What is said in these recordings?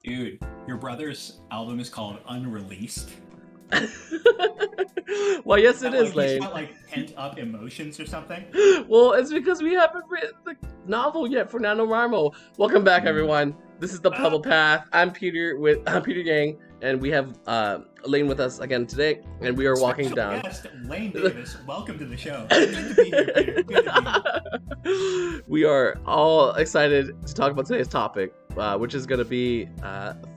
Dude, your brother's album is called Unreleased. Well, yes, it is, He's Lane. got like pent up emotions or something. Well, it's because we haven't written the novel yet for NaNoWriMo. Welcome back, everyone. This is the Pebbled Path. I'm Peter Yang, and we have Lane with us again today, and we are walking down. Guest, Lane Davis, welcome to the show. Good to be here, Peter. Good to be here. We are all excited to talk about today's topic, which is going to be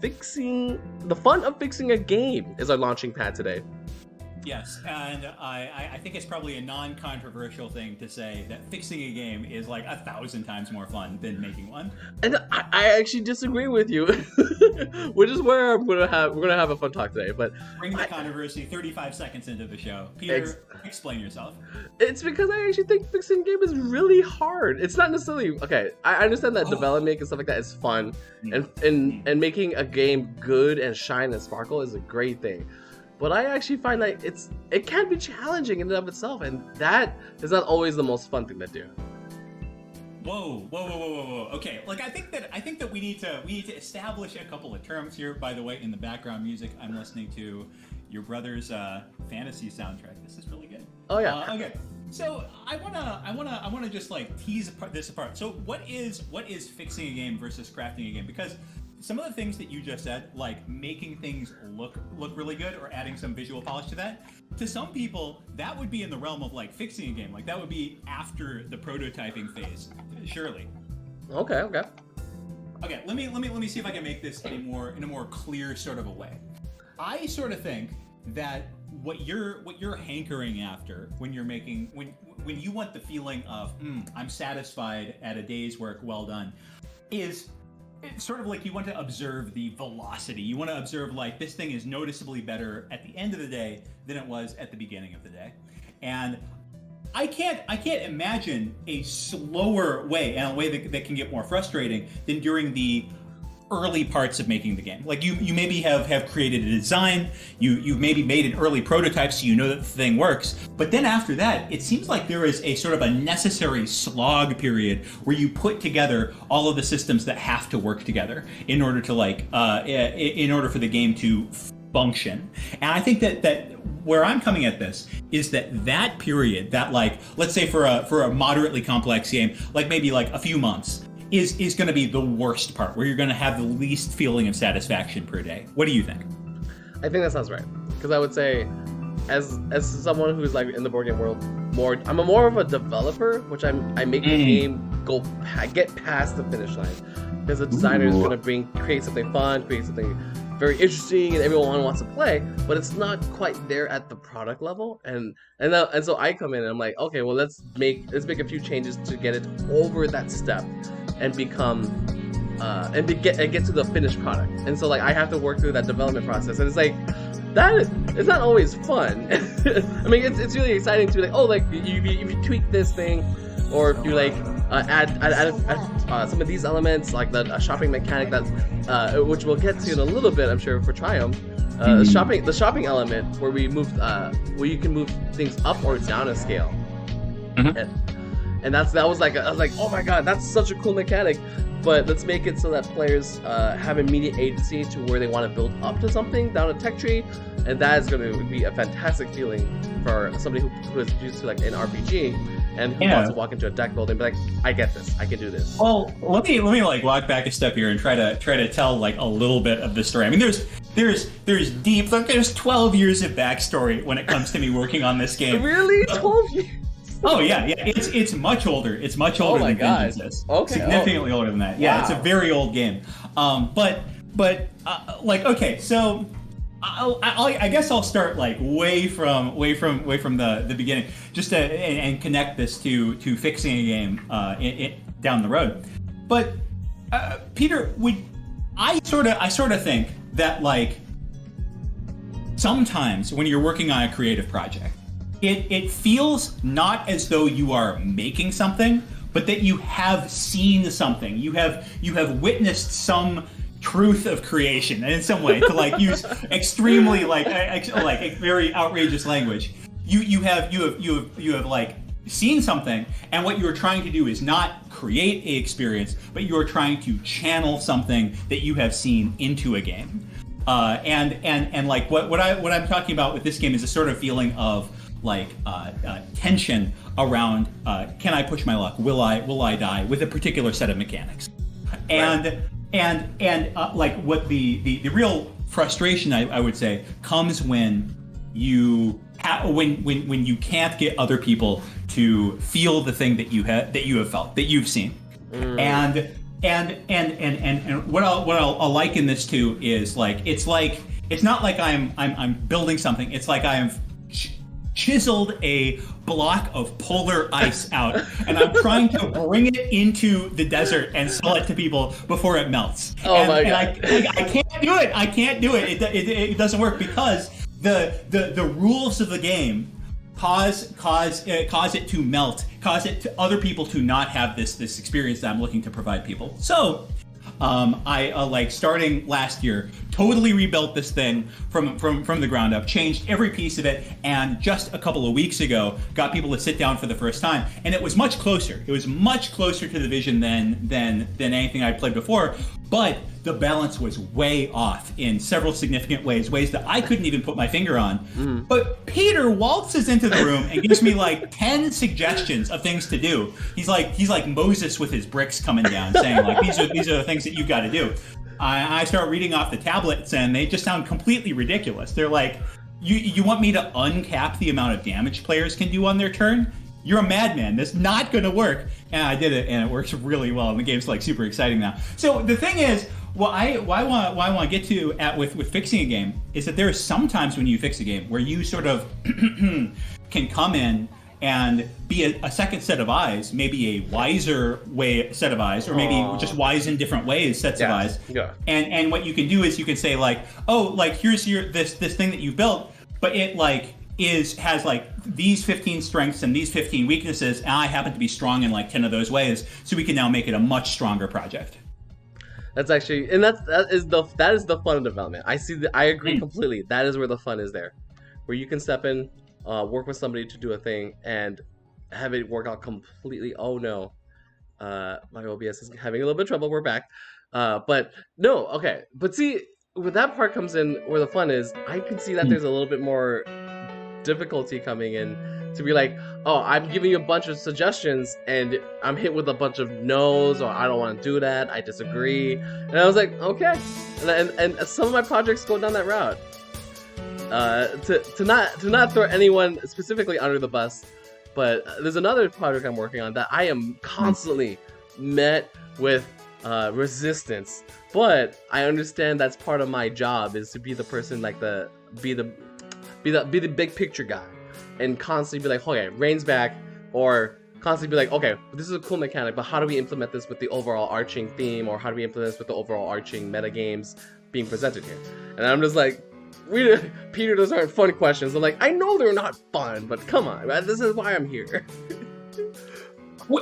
fixing the fun of fixing a game. Is our launching pad today. Yes, and I think it's probably a non-controversial thing to say that fixing a game is like 1,000 times more fun than making one. And I actually disagree with you, which is where we're gonna have a fun talk today. But bring the controversy 35 seconds into the show. Peter, explain yourself. It's because I actually think fixing a game is really hard. It's not necessarily okay. I understand that development and stuff like that is fun, and making a game good and shine and sparkle is a great thing. But I actually find that it can be challenging in and of itself, and that is not always the most fun thing to do. Whoa. Okay, like I think that we need to establish a couple of terms here. By the way, in the background music, I'm listening to your brother's fantasy soundtrack. This is really good. Oh yeah. Okay. So I wanna just like tease this apart. So what is fixing a game versus crafting a game? Because some of the things that you just said, like making things look really good or adding some visual polish to that, to some people that would be in the realm of like fixing a game. Like that would be after the prototyping phase, surely. Okay. Okay, let me see if I can make this in a more clear sort of a way. I sort of think that what you're hankering after when you're making when you want the feeling of I'm satisfied at a day's work well done, is it's sort of like you want to observe the velocity. You want to observe like this thing is noticeably better at the end of the day than it was at the beginning of the day. And I can't imagine a slower way and a way that can get more frustrating than during the early parts of making the game. Like you maybe have created a design, you've maybe made an early prototype so you know that the thing works, but then after that it seems like there is a sort of a necessary slog period where you put together all of the systems that have to work together in order to in order for the game to function. And I think that where I'm coming at this is that period, that like let's say for a moderately complex game, like maybe like a few months, is going to be the worst part, where you're going to have the least feeling of satisfaction per day. What do you think? I think that sounds right, because I would say, as someone who's like in the board game world, I'm more of a developer, which I make the game get past the finish line, because the designer is going to create something fun, create something very interesting, and everyone wants to play, but it's not quite there at the product level, and so I come in and I'm like, okay, well let's make a few changes to get it over that step and become get to the finished product. And so like I have to work through that development process, and it's like it's not always fun. I mean, it's really exciting to be like, oh, like if you tweak this thing, or if you like add some of these elements, like the shopping mechanic that which we'll get to in a little bit, I'm sure, for Triumph. The shopping element where we moved where you can move things up or down a scale. And I was like, oh my god, that's such a cool mechanic. But let's make it so that players have immediate agency to where they want to build up to something down a tech tree, and that is going to be a fantastic feeling for somebody who is used to like an RPG and who wants to walk into a deck building and be like, I get this, I can do this. Well, let me like walk back a step here and try to tell like a little bit of the story. I mean, there's deep, like there's 12 years of backstory when it comes to me working on this game. Really? 12 years? Oh yeah. It's much older. It's much older than Vengeance is. Okay. Significantly older than that. Yeah, wow. It's a very old game. But like okay, so I guess I'll start like way from the beginning, just to and connect this to fixing a game down the road. But Peter, I sort of think that like sometimes when you're working on a creative project, it feels not as though you are making something, but that you have seen something. You have witnessed some truth of creation in some way, to like use extremely like very outrageous language. You have like seen something, and what you're trying to do is not create a experience, but you're trying to channel something that you have seen into a game. And like what I'm talking about with this game is a sort of feeling of like tension around can I push my luck? Will I die with a particular set of mechanics? And like what the real frustration I would say comes when you when you can't get other people to feel the thing that you have felt, that you've seen. And what I'll liken this to is it's not like I'm building something. It's like I am chiseled a block of polar ice out, and I'm trying to bring it into the desert and sell it to people before it melts. My God. And I can't do it. I can't do it. It doesn't work because the rules of the game cause it to melt, cause other people to not have this experience that I'm looking to provide people. So I like starting last year, totally rebuilt this thing from the ground up, changed every piece of it, and just a couple of weeks ago got people to sit down for the first time, and it was much closer. It was much closer to the vision than anything I'd played before, but the balance was way off in several significant ways that I couldn't even put my finger on. But Peter waltzes into the room and gives me like 10 suggestions of things to do. He's like Moses with his bricks coming down, saying like these are the things that you've got to do. I start reading off the tablets and they just sound completely ridiculous. They're like, you want me to uncap the amount of damage players can do on their turn? You're a madman. That's not going to work. And I did it, and it works really well. And the game's like super exciting now. So the thing is, what I want to get to with fixing a game is that there are some times when you fix a game where you sort of can come in and be a second set of eyes, maybe a wiser set of eyes, or maybe just wise in different ways sets of eyes. Yeah. And what you can do is you can say like, oh, like here's this thing that you built, but it like has like these 15 strengths and these 15 weaknesses, and I happen to be strong in like 10 of those ways, so we can now make it a much stronger project. That's actually, and that is the fun of development. I agree completely. That is where the fun is there, where you can step in, work with somebody to do a thing, and have it work out completely. Oh no, my OBS is having a little bit of trouble. We're back, but no, okay. But see, where that part comes in, where the fun is, I can see that there's a little bit more difficulty coming in. To be like, oh, I'm giving you a bunch of suggestions and I'm hit with a bunch of no's, or I don't want to do that, I disagree. And I was like, okay. And some of my projects go down that route. To not throw anyone specifically under the bus, but there's another project I'm working on that I am constantly met with resistance. But I understand that's part of my job, is to be the person like be the big picture guy. And constantly be like, okay, Rain's back, or constantly be like, okay, this is a cool mechanic, but how do we implement this with the overall arching theme, or how do we implement this with the overall arching metagames being presented here? And I'm just like, Peter, those aren't fun questions. I'm like, I know they're not fun, but come on, right? This is why I'm here.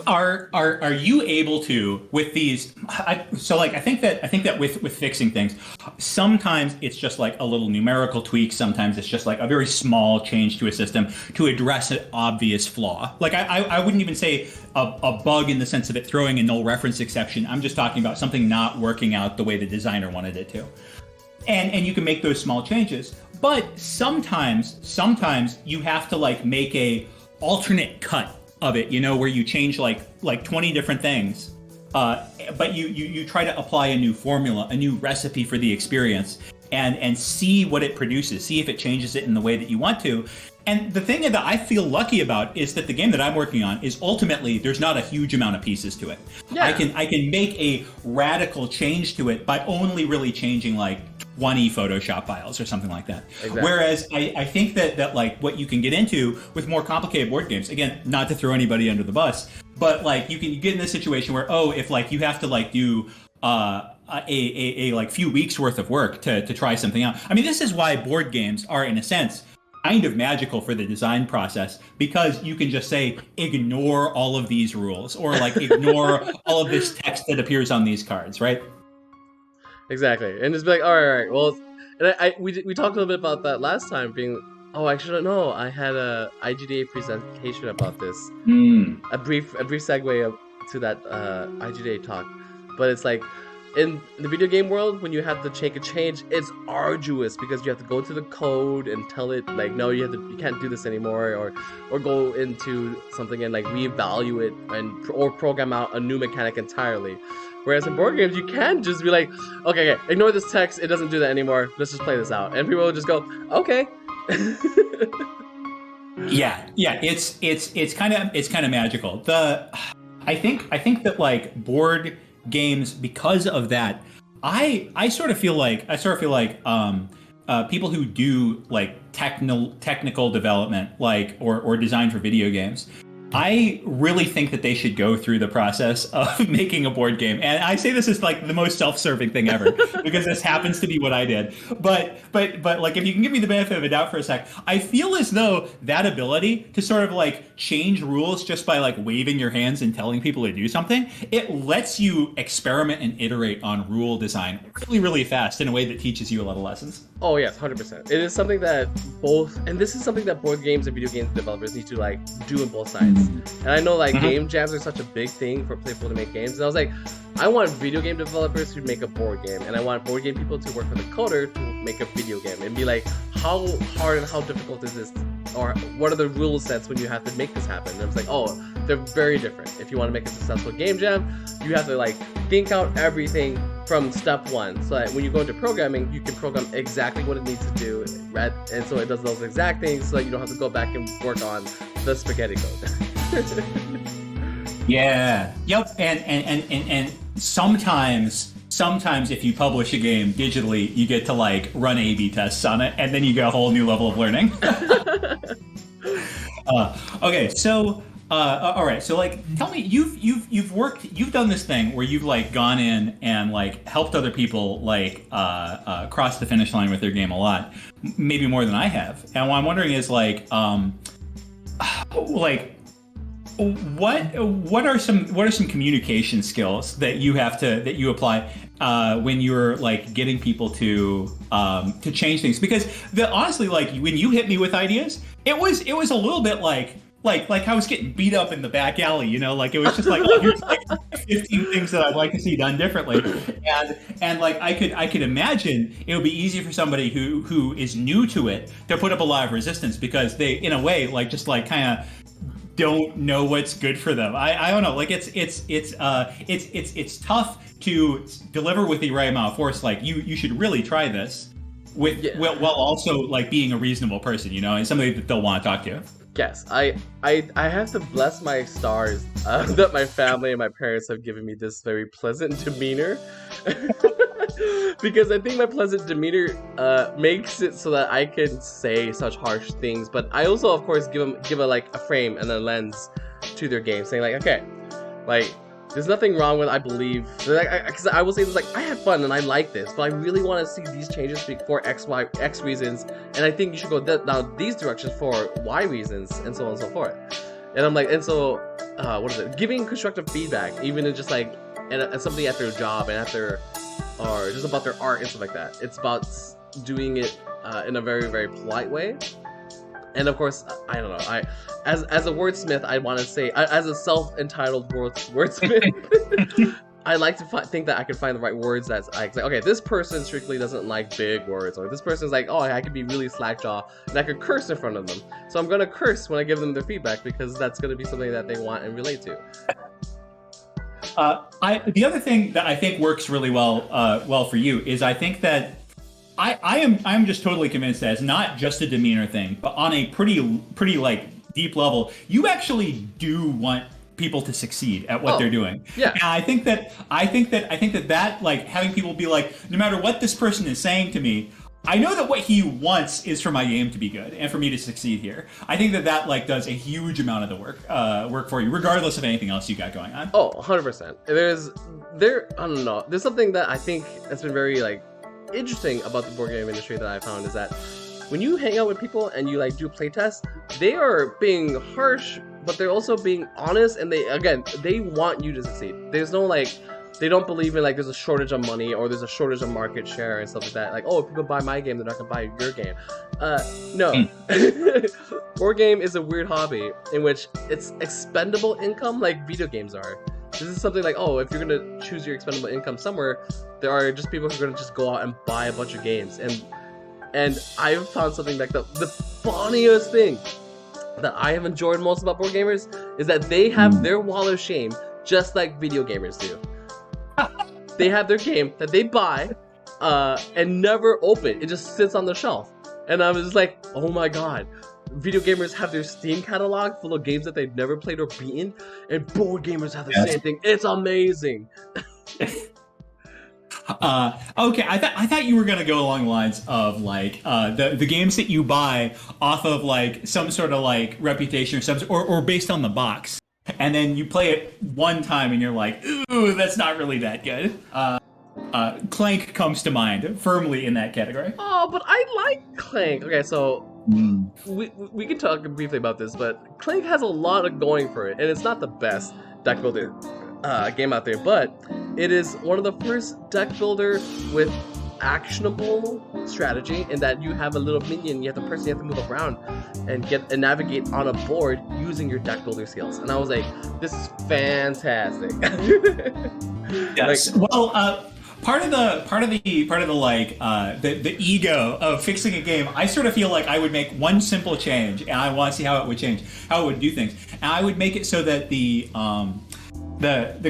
Are you able to with these? I think that with fixing things, sometimes it's just like a little numerical tweak. Sometimes it's just like a very small change to a system to address an obvious flaw. Like I wouldn't even say a bug in the sense of it throwing a null reference exception. I'm just talking about something not working out the way the designer wanted it to. And you can make those small changes. But sometimes you have to like make a alternate cut of it, you know, where you change like 20 different things, but you try to apply a new formula, a new recipe for the experience, and see what it produces, see if it changes it in the way that you want to. And the thing that I feel lucky about is that the game that I'm working on is ultimately, there's not a huge amount of pieces to it. Yeah. I can make a radical change to it by only really changing like 20 Photoshop files or something like that. Exactly. Whereas I think that like what you can get into with more complicated board games, again, not to throw anybody under the bus, but like you get in this situation where, if like you have to like do a like few weeks worth of work to try something out. I mean, this is why board games are, in a sense, kind of magical for the design process, because you can just say, ignore all of these rules, or like ignore all of this text that appears on these cards, right? Exactly, and just be like, all right. Well, and we talked a little bit about that last time, being Oh, actually, no. I had a IGDA presentation about this. Mm. A brief segue to that IGDA talk, but it's like in the video game world when you have to make a change, it's arduous because you have to go to the code and tell it like, no, you can't do this anymore, or go into something and like reevaluate or program out a new mechanic entirely. Whereas in board games, you can just be like, okay, ignore this text, it doesn't do that anymore. Let's just play this out, and people will just go, okay. Yeah, it's kind of magical. I think that like board games, because of that, I sort of feel like people who do like technical development, like or design for video games, I really think that they should go through the process of making a board game. And I say this is like the most self-serving thing ever because this happens to be what I did. But like, if you can give me the benefit of a doubt for a sec, I feel as though that ability to sort of like change rules just by like waving your hands and telling people to do something, it lets you experiment and iterate on rule design really, really fast in a way that teaches you a lot of lessons. Oh yes, 100%. It is something that and this is something that board games and video game developers need to like do on both sides. And I know like game jams are such a big thing for people to make games. And I was like, I want video game developers to make a board game, and I want board game people to work with a coder to make a video game, and be like, how hard and how difficult is this? Or what are the rule sets when you have to make this happen? And I was like, oh, they're very different. If you want to make a successful game jam, you have to like think out everything from step one, so that when you go into programming, you can program exactly what it needs to do, right? And so it does those exact things, so that you don't have to go back and work on the spaghetti code. Yeah. Yep. And sometimes if you publish a game digitally, you get to like run A/B tests on it, and then you get a whole new level of learning. Okay, so all right, so like, tell me, you've done this thing where you've like gone in and like helped other people like cross the finish line with their game a lot, maybe more than I have. And what I'm wondering is like what are some communication skills that you apply when you're like getting people to change things? Because honestly, like when you hit me with ideas, it was a little bit like I was getting beat up in the back alley, you know, like it was just like, oh, here's like 15 things that I'd like to see done differently. And like I could imagine it would be easy for somebody who is new to it to put up a lot of resistance, because they, in a way, like just like kind of don't know what's good for them. I don't know. Like it's tough to deliver with the right amount of force. Like you should really try this while also like being a reasonable person, you know, and somebody that they'll want to talk to. Yes, I have to bless my stars that my family and my parents have given me this very pleasant demeanor. Because I think my pleasant demeanor makes it so that I can say such harsh things, but I also, of course, give a like a frame and a lens to their game, saying like, okay, like there's nothing wrong with, I believe, because I will say this, like, I had fun and I like this, but I really want to see these changes for X reasons, and I think you should go down these directions for Y reasons, and so on and so forth. And I'm like, and so what is it? Giving constructive feedback, even in just like and somebody at their job and at their, or just about their art and stuff like that. It's about doing it in a very, very polite way. And of course, I don't know. As a wordsmith, I want to say, as a self-entitled wordsmith, I like to think that I can find the right words that's like, okay, this person strictly doesn't like big words, or this person's like, oh, I could be really slackjaw and I could curse in front of them. So I'm gonna curse when I give them their feedback, because that's gonna be something that they want and relate to. The other thing that I think works really well for you is, I think that I'm just totally convinced that it's not just a demeanor thing, but on a pretty like deep level, you actually do want people to succeed at what they're doing. Yeah. And I think that like having people be like, no matter what this person is saying to me, I know that what he wants is for my game to be good and for me to succeed here. I think that like does a huge amount of the work for you, regardless of anything else you got going on. Oh, 100%. I don't know. There's something that I think has been very like interesting about the board game industry that I found, is that when you hang out with people and you like do playtests, they are being harsh, but they're also being honest, and they want you to succeed. There's no like, they don't believe in like there's a shortage of money or there's a shortage of market share and stuff like that. Like, oh, if people buy my game, they're not gonna buy your game. No. Board game is a weird hobby in which it's expendable income like video games are. This is something like, oh, if you're gonna choose your expendable income somewhere, there are just people who are gonna just go out and buy a bunch of games. And I've found something like the funniest thing that I have enjoyed most about board gamers is that they have their wall of shame just like video gamers do. They have their game that they buy and never open. It just sits on the shelf. And I was just like, oh my god. Video gamers have their Steam catalog full of games that they've never played or beaten, and board gamers have the same thing. It's amazing. Okay, I thought you were gonna go along the lines of like the games that you buy off of like some sort of like reputation or based on the box, and then you play it one time and you're like, ooh, that's not really that good. Clank comes to mind firmly in that category. Oh, but I like Clank. Okay, so we can talk briefly about this, but Clank has a lot of going for it, and it's not the best deck builder game out there, but it is one of the first deck builder with actionable strategy in that you have a little minion, you have the person you have to move around and navigate on a board using your deck builder skills. And I was like, this is fantastic. Yes. Like, well, part of the like the ego of fixing a game, I sort of feel like I would make one simple change, and I want to see how it would change, how it would do things, and I would make it so that the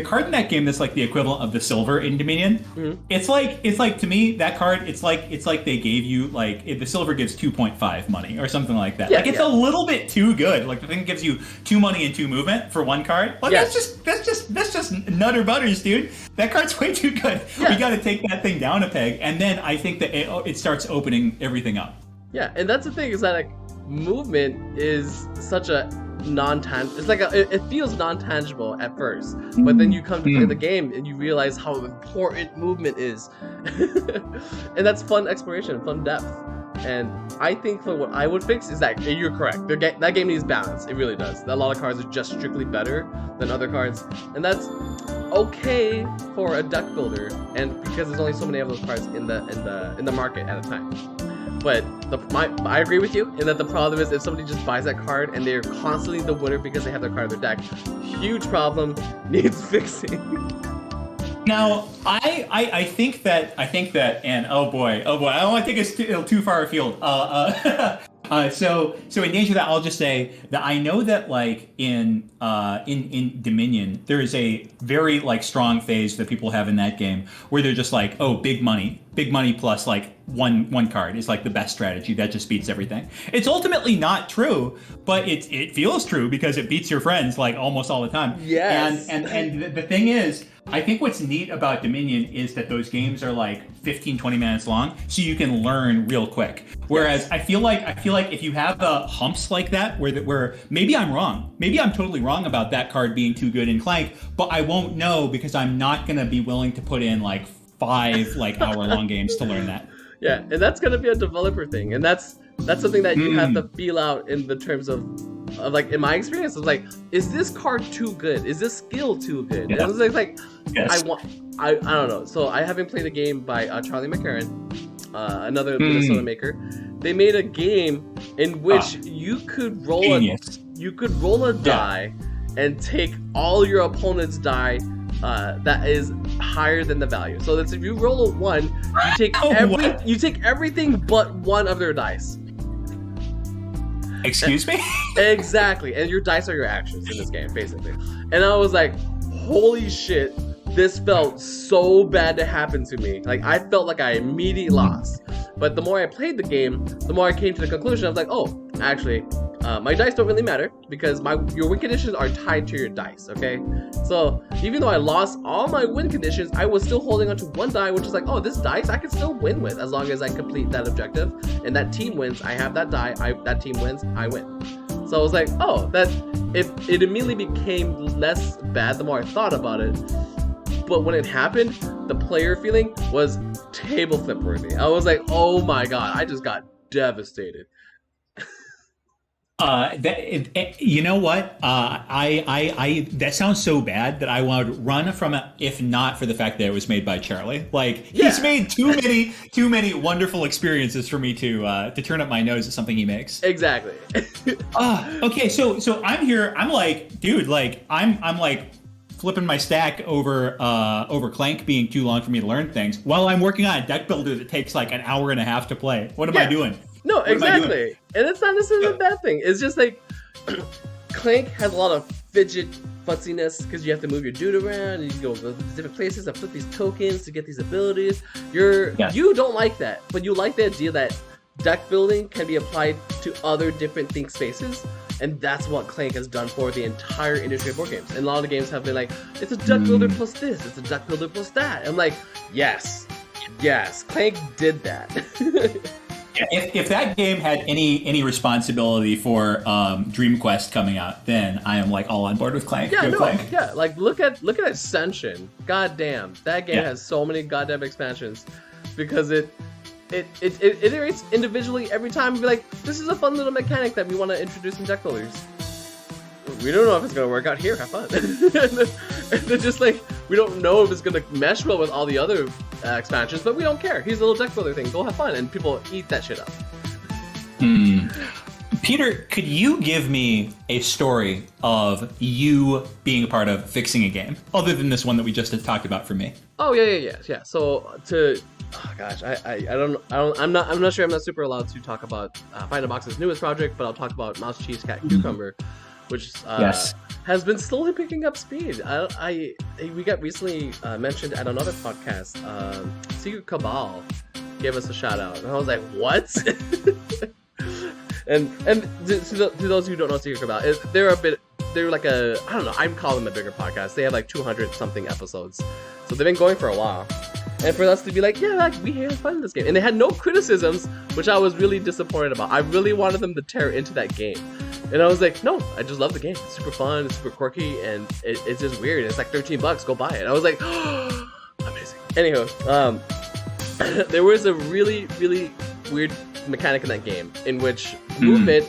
card in that game that's like the equivalent of the silver in Dominion, it's like to me that card it's like they gave you like the silver gives 2.5 money or something like that. It's a little bit too good. Like the thing gives you 2 money and 2 movement for one card. Like that's just nutter butters, dude. That card's way too good. We got to take that thing down a peg, and then I think that it starts opening everything up. Yeah, and that's the thing is that like movement is such a non-tangible. It's like it feels non-tangible at first, but then you come to play the game and you realize how important movement is. And that's fun exploration, fun depth. And I think for what I would fix is that you're correct. That game needs balance. It really does. A lot of cards are just strictly better than other cards, and that's okay for a deck builder. And because there's only so many of those cards in the market at a time. But I agree with you in that the problem is if somebody just buys that card and they're constantly the winner because they have their card in their deck, huge problem, needs fixing. Now, I think that, and oh boy, I don't want to take us too far afield. So in danger of that, I'll just say that I know that like in Dominion, there is a very like strong phase that people have in that game where they're just like, oh, big money plus like one card is like the best strategy that just beats everything. It's ultimately not true, but it feels true because it beats your friends like almost all the time. Yes. And the thing is, I think what's neat about Dominion is that those games are like 15-20 minutes long, so you can learn real quick. Whereas I feel like if you have humps like that, where maybe I'm wrong, maybe I'm totally wrong about that card being too good in Clank, but I won't know because I'm not gonna be willing to put in like 5 like hour-long games to learn that. Yeah, and that's gonna be a developer thing, and that's something that you have to feel out in the terms of like in my experience, it's like, is this card too good? Is this skill too good? And I was like, yes. I don't know. So I haven't played a game by Charlie McCarran, another Minnesota maker. They made a game in which you could roll a die and take all your opponent's die that is higher than the value. So that's if you roll a 1, you take everything but one of their dice. Excuse me? Exactly. And your dice are your actions in this game, basically. And I was like, holy shit, this felt so bad to happen to me. Like, I felt like I immediately lost. But the more I played the game, the more I came to the conclusion, I was like, oh, actually, my dice don't really matter because your win conditions are tied to your dice, okay? So even though I lost all my win conditions, I was still holding onto one die, which is like, oh, this dice I can still win with as long as I complete that objective. And that team wins, I have that die, that team wins, I win. So I was like, oh, it immediately became less bad the more I thought about it. But when it happened, the player feeling was table flip worthy. I was like, oh my god, I just got devastated. You know what? That sounds so bad that I would run from it if not for the fact that it was made by Charlie. Like he's made too many wonderful experiences for me to turn up my nose at something he makes. Exactly. Okay. So I'm here. I'm like, dude. Like I'm like flipping my stack over Clank being too long for me to learn things while I'm working on a deck builder that takes like an hour and a half to play. What am I doing? No, exactly. And it's not necessarily a bad thing. It's just like Clank has a lot of fidget futziness because you have to move your dude around and you go to different places and flip these tokens to get these abilities. You don't like that, but you like the idea that deck building can be applied to other different think spaces. And that's what Clank has done for the entire industry of board games. And a lot of the games have been like, it's a deck builder plus this, it's a deck builder plus that. I'm like, yes, Clank did that. If that game had any responsibility for Dream Quest coming out, then I am like all on board with Clank. Clank. Yeah. Like look at Ascension. God damn, that game has so many goddamn expansions because it iterates individually every time. Be like, this is a fun little mechanic that we want to introduce in deck builders. We don't know if it's gonna work out here. Have fun. and they're just like, we don't know if it's gonna mesh well with all the other expansions, but we don't care. Here's a little deck builder thing. Go have fun, and people eat that shit up. Peter, could you give me a story of you being a part of fixing a game, other than this one that we just had talked about for me? Oh yeah. So I'm not sure. I'm not super allowed to talk about Find a Box's newest project, but I'll talk about Mouse Cheese Cat Cucumber, which has been slowly picking up speed. We got recently mentioned at another podcast. Secret Cabal gave us a shout out, and I was like, what? and to those who don't know Secret Cabal, they're like I don't know, I'm calling them a bigger podcast. They have like 200 something episodes, so they've been going for a while. And for us to be like, we had fun in this game, and they had no criticisms, which I was really disappointed about. I really wanted them to tear into that game. And I was like, no, I just love the game. It's super fun, it's super quirky, and it's just weird. It's like $13, go buy it. I was like, oh, amazing. Anyhow, there was a really, really weird mechanic in that game in which movement,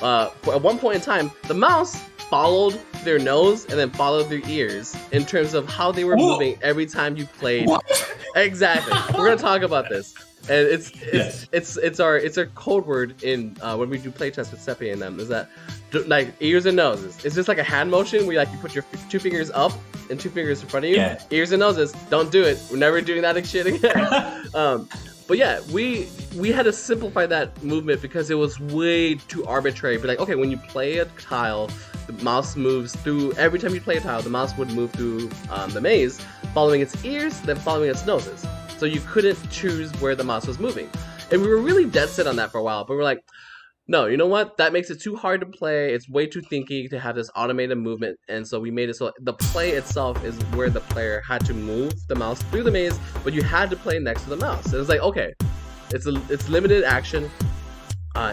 at one point in time, the mouse followed their nose and then followed their ears in terms of how they were moving every time you played. What? Exactly. We're gonna talk about this. And it's our code word in when we do playtests with Seppi and them, is that like ears and noses. It's just like a hand motion where you put your 2 fingers up and 2 fingers in front of you. Yeah. Ears and noses. Don't do it. We're never doing that shit again. But yeah, we had to simplify that movement because it was way too arbitrary. But like, okay, when you play a tile, the mouse moves through. Every time you play a tile, the mouse would move through the maze, following its ears, then following its noses. So you couldn't choose where the mouse was moving. And we were really dead set on that for a while, but we're like, no, you know what? That makes it too hard to play. It's way too thinky to have this automated movement. And so we made it so the play itself is where the player had to move the mouse through the maze, but you had to play next to the mouse. And it was like, okay, it's limited action.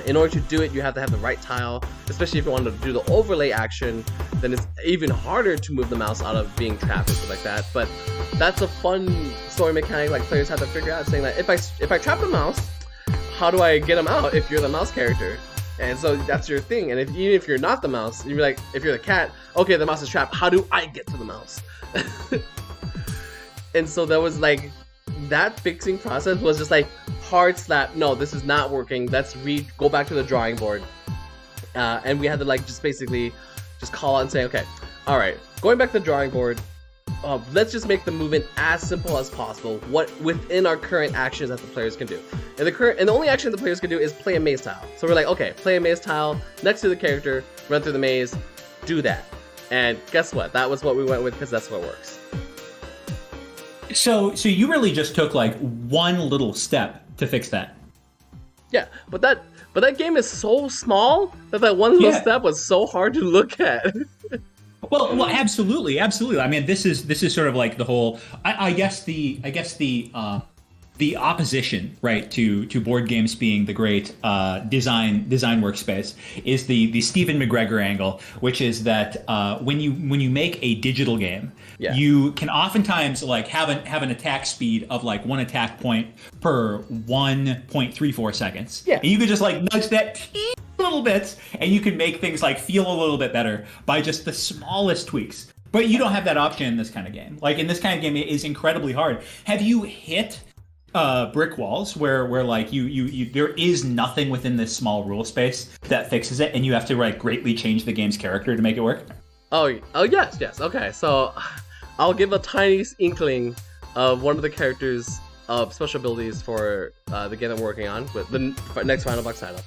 In order to do it, you have to have the right tile, especially if you want to do the overlay action, then it's even harder to move the mouse out of being trapped and stuff like that. But that's a fun story mechanic like players have to figure out, saying that if I trap the mouse, how do I get him out if you're the mouse character? And so that's your thing. And even if you're not the mouse, you're like, if you're the cat, okay, the mouse is trapped, how do I get to the mouse? And so that was like, that fixing process was just like hard slap. No, this is not working. Let's go back to the drawing board. And we had to like just basically just call out and say, okay, all right, going back to the drawing board. Let's just make the movement as simple as possible. What within our current actions that the players can do. And the only action the players can do is play a maze tile. So we're like, okay, play a maze tile next to the character, run through the maze, do that. And guess what? That was what we went with because that's what works. So you really just took like one little step to fix that. Yeah, but that game is so small that one little step was so hard to look at. Well, absolutely. I mean, this is sort of like the whole. I guess the opposition, right, to board games being the great design workspace is the Stephen McGregor angle, which is that when you make a digital game, you can oftentimes like have an attack speed of like one attack point per 1.34 seconds. Yeah, and you could just like nudge that little bits, and you can make things like feel a little bit better by just the smallest tweaks. But you don't have that option in this kind of game. Like in this kind of game, it is incredibly hard. Have you hit brick walls where like you there is nothing within this small rule space that fixes it, and you have to like greatly change the game's character to make it work? Oh yes. Okay, so I'll give a tiny inkling of one of the characters' special abilities for the game I'm working on with the next Final Box title.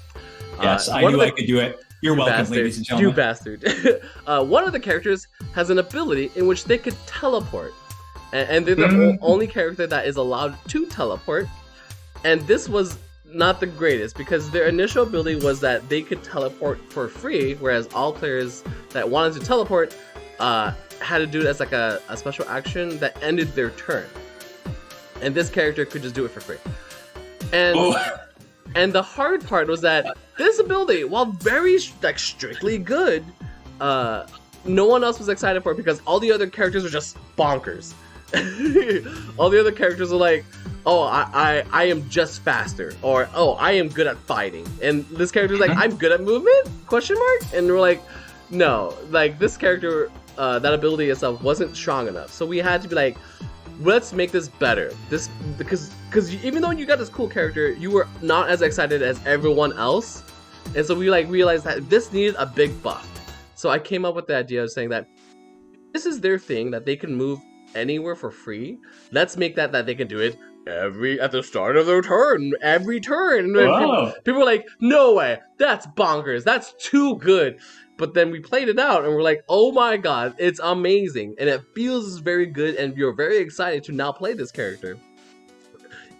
Yes, I knew I could do it. You're welcome, bastard, ladies and gentlemen. You bastard. One of the characters has an ability in which they could teleport. And they're the only character that is allowed to teleport. And this was not the greatest, because their initial ability was that they could teleport for free, whereas all players that wanted to teleport had to do it as like a special action that ended their turn. And this character could just do it for free. And the hard part was that this ability, while very like strictly good, no one else was excited for it because all the other characters were just bonkers. All the other characters are like, oh, I am just faster, or oh, I am good at fighting, and this character's like, I'm good at movement? ? And we're like, no, like this character, that ability itself wasn't strong enough, so we had to be like, let's make this better. This because even though you got this cool character, you were not as excited as everyone else, and so we like realized that this needed a big buff. So I came up with the idea of saying that this is their thing, that they can move anywhere for free. Let's make that they can do it at the start of their turn, every turn. People were like, no way, that's bonkers, that's too good. But then we played it out and we're like, oh my god, it's amazing, and it feels very good, and you're very excited to now play this character.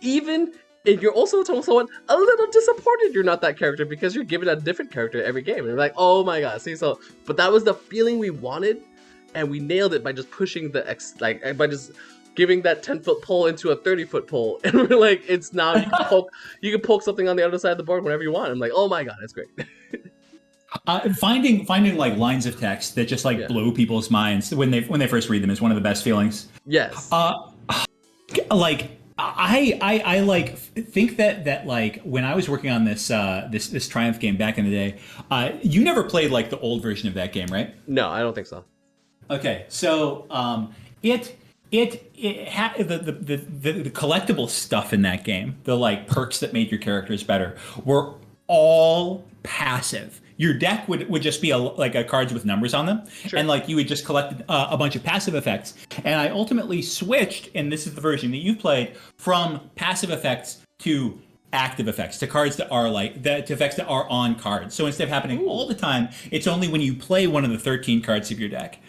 Even if you're also someone a little disappointed you're not that character, because you're given a different character every game, and you're like, oh my god, see, so, but that was the feeling we wanted, and we nailed it by just pushing by just giving that 10-foot pole into a 30-foot pole, and we're like, it's now, you can poke something on the other side of the board whenever you want. I'm like, oh my god, it's great. Finding like lines of text that just like blow people's minds when they first read them is one of the best feelings. Yes. Like I like think that like when I was working on this this Triumph game back in the day, you never played like the old version of that game, right? No, I don't think so. Okay, so the collectible stuff in that game, the like perks that made your characters better, were all passive. Your deck would just be a cards with numbers on them, sure. And like you would just collect a bunch of passive effects. And I ultimately switched, and this is the version that you've played, from passive effects to active effects, to cards that are to effects that are on cards. So instead of happening all the time, it's only when you play one of the 13 cards of your deck.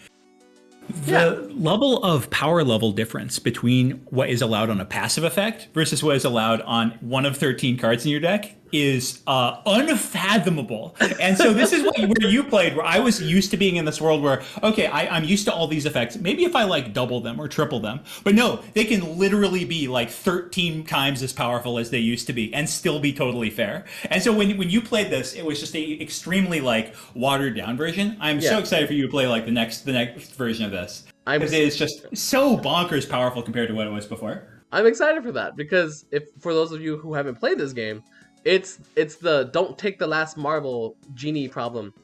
The level of power level difference between what is allowed on a passive effect versus what is allowed on one of 13 cards in your deck is unfathomable. And so this is where you played, where I was used to being in this world where, okay, I'm used to all these effects. Maybe if I like double them or triple them. But no, they can literally be like 13 times as powerful as they used to be and still be totally fair. And so when you played this, it was just a extremely like watered down version. I'm so excited for you to play like the next version of this. Because it is just so bonkers powerful compared to what it was before. I'm excited for that, because for those of you who haven't played this game, it's the don't take the last marble genie problem.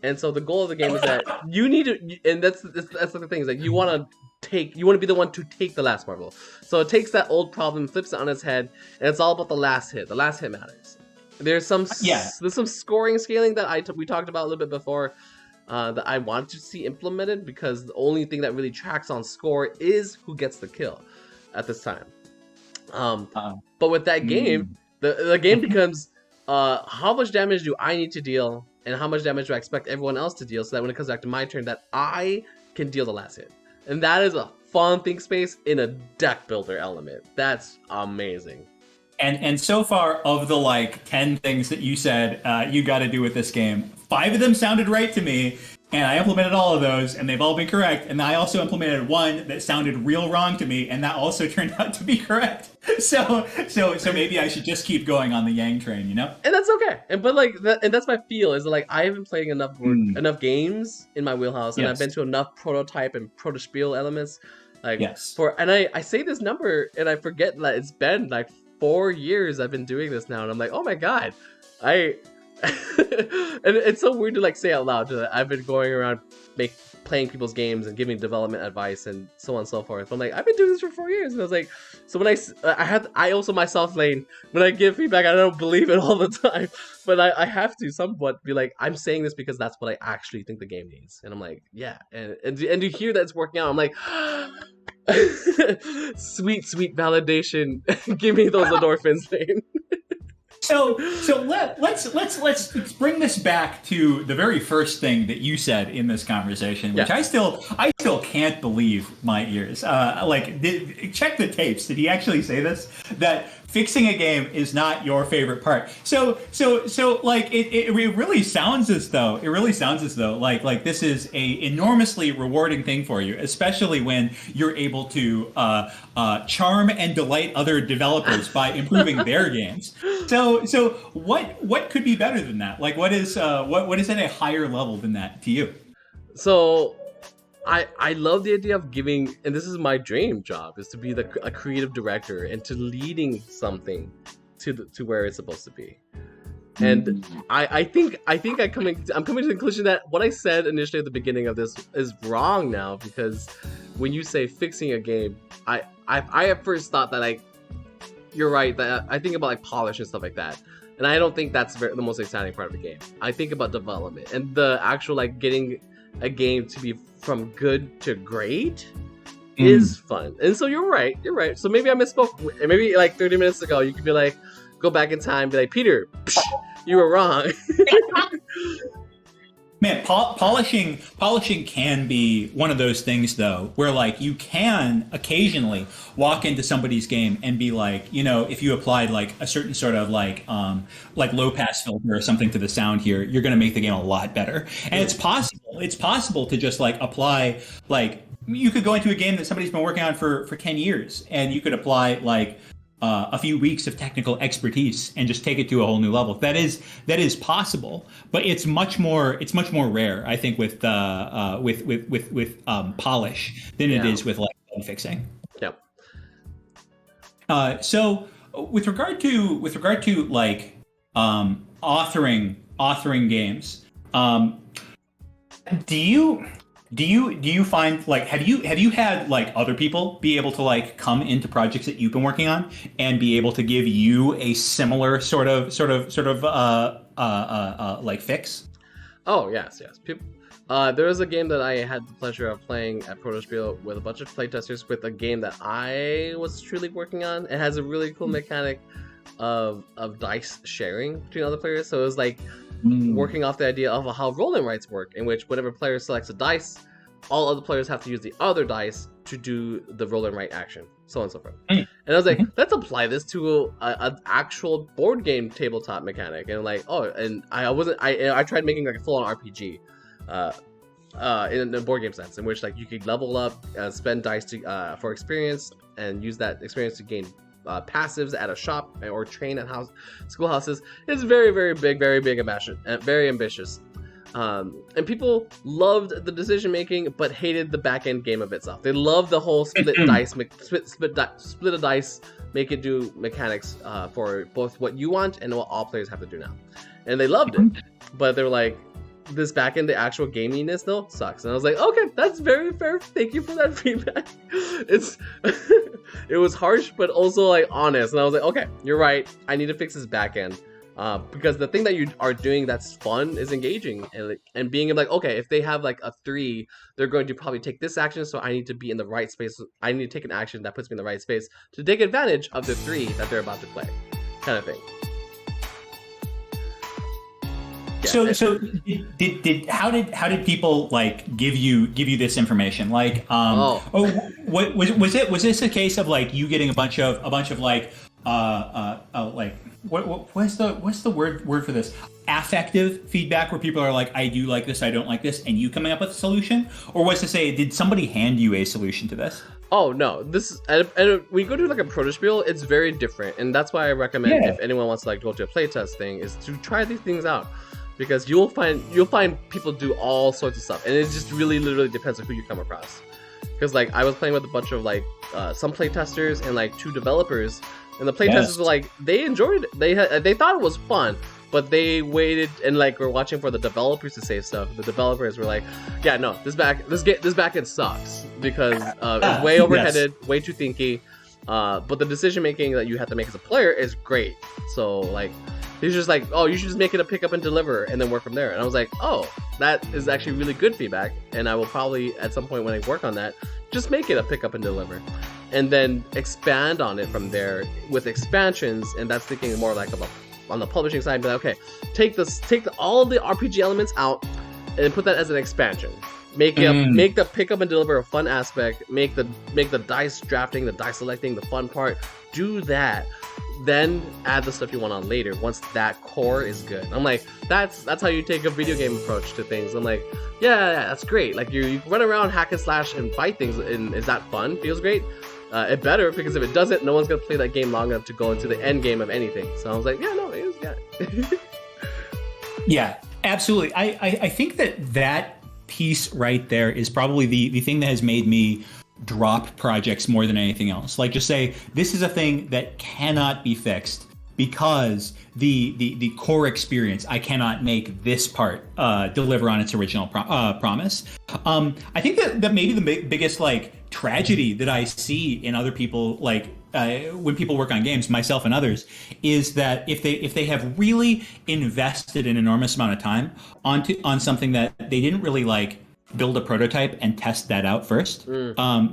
And so the goal of the game is that you need to, and that's the thing, is like you want to be the one to take the last marble. So it takes that old problem, flips it on its head, and it's all about the last hit. The last hit matters. There's some scoring scaling that we talked about a little bit before, that I want to see implemented, because the only thing that really tracks on score is who gets the kill at this time. But with that game, the game becomes how much damage do I need to deal, and how much damage do I expect everyone else to deal, so that when it comes back to my turn, that I can deal the last hit. And that is a fun think space in a deck builder element. That's amazing. And so far, of the like 10 things that you said you got to do with this game, 5 of them sounded right to me, and I implemented all of those, and they've all been correct. And I also implemented one that sounded real wrong to me, and that also turned out to be correct. So maybe I should just keep going on the Yang train, you know? And that's okay. And that's my feel, is like I haven't played enough games in my wheelhouse, and I've been to enough prototype and proto-spiel elements. I say this number, and I forget that it's been like 4 years I've been doing this now, and I'm like, oh my god, And it's so weird to like say out loud that I've been going around playing people's games and giving development advice and so on and so forth. I'm like, I've been doing this for 4 years, and I was like, so when I also myself, Lane, when I give feedback, I don't believe it all the time, but I have to somewhat be like, I'm saying this because that's what I actually think the game needs, and I'm like, yeah, and to hear that it's working out, I'm like, sweet validation. Give me those endorphins, Lane. So let's bring this back to the very first thing that you said in this conversation, which I still can't believe my ears. Check the tapes. Did he actually say this? That fixing a game is not your favorite part. So like it really sounds as though like this is a enormously rewarding thing for you, especially when you're able to charm and delight other developers by improving their games. So what could be better than that? Like what is at a higher level than that to you? So I love the idea of giving, and this is my dream job, is to be a creative director and to leading something to where it's supposed to be. And I think I'm coming to the conclusion that what I said initially at the beginning of this is wrong now, because when you say fixing a game, I at first thought that like, you're right, that I think about like polish and stuff like that, and I don't think that's the most exciting part of the game. I think about development and the actual like getting a game to be from good to great is fun. And so you're right. So maybe I misspoke. Maybe like 30 minutes ago, you could be like, go back in time, be like, Peter, you were wrong. Man, polishing can be one of those things though, where like you can occasionally walk into somebody's game and be like, you know, if you applied like a certain sort of like low pass filter or something to the sound here, you're going to make the game a lot better. And it's possible to just like apply, like you could go into a game that somebody's been working on for 10 years and you could apply like a few weeks of technical expertise and just take it to a whole new level. That is possible, but it's much more rare, I think, with polish than it is with like bug fixing. Yep. So with regard to like authoring games, do you find like have you had like other people be able to like come into projects that you've been working on and be able to give you a similar sort of like fix? Oh yes. People, there was a game that I had the pleasure of playing at Protospiel with a bunch of playtesters with a game that I was truly working on. It has a really cool mechanic of dice sharing between other players. So it was like working off the idea of how roll and writes work, in which whenever player selects a dice, all other players have to use the other dice to do the roll and write action, so on and so forth. And I was like, let's apply this to an actual board game tabletop mechanic. And like, I tried making like a full-on RPG in a board game sense, in which like you could level up, spend dice for experience, and use that experience to gain passives at a shop or train at schoolhouses. It's very, very big, very ambitious, very ambitious. And people loved the decision making, but hated the back end game of itself. They loved the whole split a dice, make it do mechanics for both what you want and what all players have to do now. And they loved it, but they were like, this back end, the actual gaminess though sucks. And I was like, okay, that's very fair. Thank you for that feedback. It was harsh, but also like honest. And I was like, okay, you're right. I need to fix this back end. Because the thing that you are doing that's fun is engaging and being like, okay, if they have like a 3, they're going to probably take this action, so I need to be in the right space. I need to take an action that puts me in the right space to take advantage of the 3 that they're about to play, kind of thing. Yeah. So how did people like give you this information? Like, was this a case of like you getting a bunch of like like what's the word for this? Affective feedback, where people are like, I do like this, I don't like this, and you coming up with a solution? Or was to say, did somebody hand you a solution to this? Oh no, this and when you go to like a Protospiel, it's very different, and that's why I recommend if anyone wants to like go to a playtest thing, is to try these things out, because you'll find people do all sorts of stuff, and it just really literally depends on who you come across. Because like I was playing with a bunch of like some playtesters and like 2 developers. And the playtesters were like, they enjoyed it. They thought it was fun, but they waited and like were watching for the developers to say stuff. The developers were like, "Yeah, no, this backend sucks because it's way overheaded, way too thinky. But the decision making that you have to make as a player is great. So like, he's just like, oh, you should just make it a pick up and deliver and then work from there." And I was like, oh, that is actually really good feedback. And I will probably at some point when I work on that, just make it a pick up and deliver, and then expand on it from there with expansions. And that's thinking more like on the publishing side, be like, okay, take all the RPG elements out and put that as an expansion. Make the pick up and deliver a fun aspect. Make the dice drafting, the dice selecting, the fun part. Do that. Then add the stuff you want on later once that core is good. I'm like, that's how you take a video game approach to things. I'm like, yeah, that's great. Like you run around, hack and slash, and fight things, and is that fun? Feels great. It better, because if it doesn't, no one's gonna play that game long enough to go into the end game of anything. So I was like, yeah, no, it was, yeah. Yeah, absolutely. I think that piece right there is probably the thing that has made me drop projects more than anything else. Like, just say, this is a thing that cannot be fixed because the core experience, I cannot make this part deliver on its original promise. I think that maybe the biggest like tragedy that I see in other people, like when people work on games, myself and others, is that if they have really invested an enormous amount of time on something that they didn't really like build a prototype and test that out first,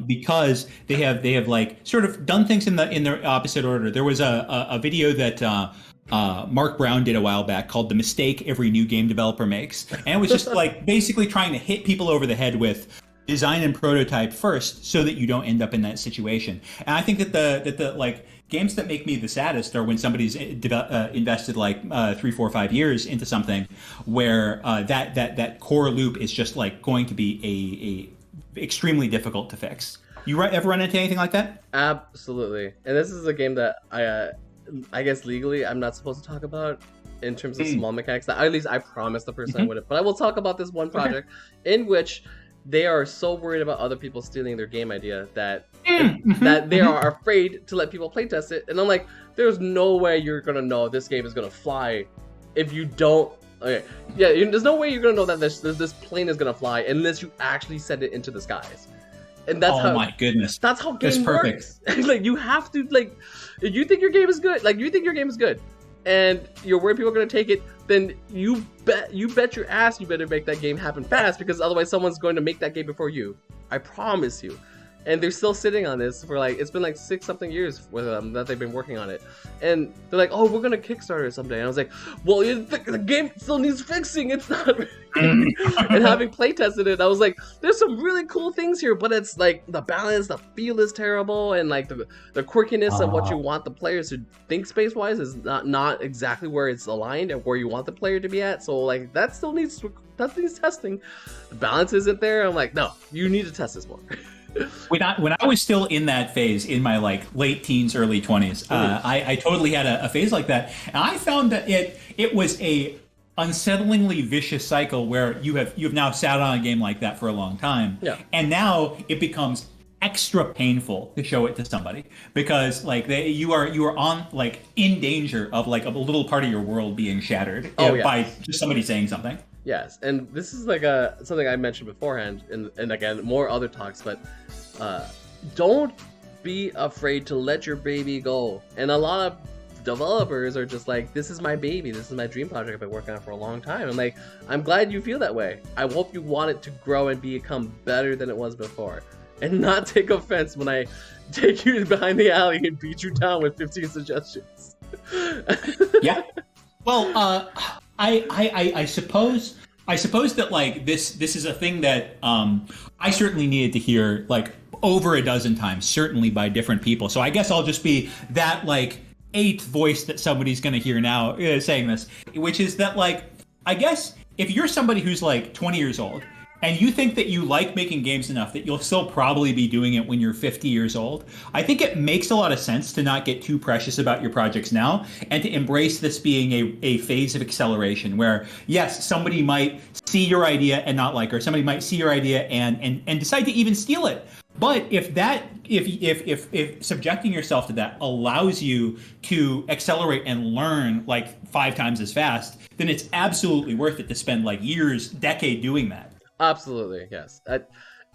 because they have like sort of done things in the opposite order. There was a video that Mark Brown did a while back called "The Mistake Every New Game Developer Makes," and it was just like basically trying to hit people over the head with design and prototype first so that you don't end up in that situation. And I think that the like games that make me the saddest are when somebody's invested like 3, 4, 5 years into something where that core loop is just like going to be a extremely difficult to fix. You ever run into anything like that? Absolutely. And this is a game that I guess legally I'm not supposed to talk about in terms of small mechanics. That at least I promised the person I wouldn't. But I will talk about this one project in which they are so worried about other people stealing their game idea that they are afraid to let people playtest it. And I'm like, there's no way you're gonna know this game is gonna fly if you don't. Okay, yeah, there's no way you're gonna know that this plane is gonna fly unless you actually send it into the skies. And that's my goodness, that's how game works. Like, you have to, like, if you think your game is good, and you're worried people are gonna take it, then you bet your ass you better make that game happen fast, because otherwise someone's going to make that game before you. I promise you. And they're still sitting on this for like, it's been like 6 something years with them that they've been working on it. And they're like, oh, we're gonna Kickstarter it someday. And I was like, well, the game still needs fixing. It's not. And having play tested it, I was like, there's some really cool things here, but it's like the balance, the feel is terrible, and like the quirkiness of what you want the players to think space wise is not exactly where it's aligned and where you want the player to be at. So like that needs testing. The balance isn't there. I'm like, no, you need to test this more. When I was still in that phase, in my like late teens, early 20s, I totally had a phase like that, and I found that it was a unsettlingly vicious cycle where you've now sat on a game like that for a long time, and now it becomes extra painful to show it to somebody, because like you are on like in danger of like a little part of your world being shattered by just somebody saying something. Yes, and this is like something I mentioned beforehand, and again, more other talks, but don't be afraid to let your baby go. And a lot of developers are just like, this is my baby, this is my dream project I've been working on for a long time. I'm like, I'm glad you feel that way. I hope you want it to grow and become better than it was before. And not take offense when I take you behind the alley and beat you down with 15 suggestions. Yeah. Well, I suppose that like this is a thing that I certainly needed to hear like over a dozen times, certainly by different people. So I guess I'll just be that like 8th voice that somebody's going to hear now saying this, which is that like, I guess if you're somebody who's like 20 years old and you think that you like making games enough that you'll still probably be doing it when you're 50 years old, I think it makes a lot of sense to not get too precious about your projects now and to embrace this being a phase of acceleration where, yes, somebody might see your idea and not like her. Somebody might see your idea and decide to even steal it. But if subjecting yourself to that allows you to accelerate and learn like 5 times as fast, then it's absolutely worth it to spend like years, decade doing that. Absolutely, yes. I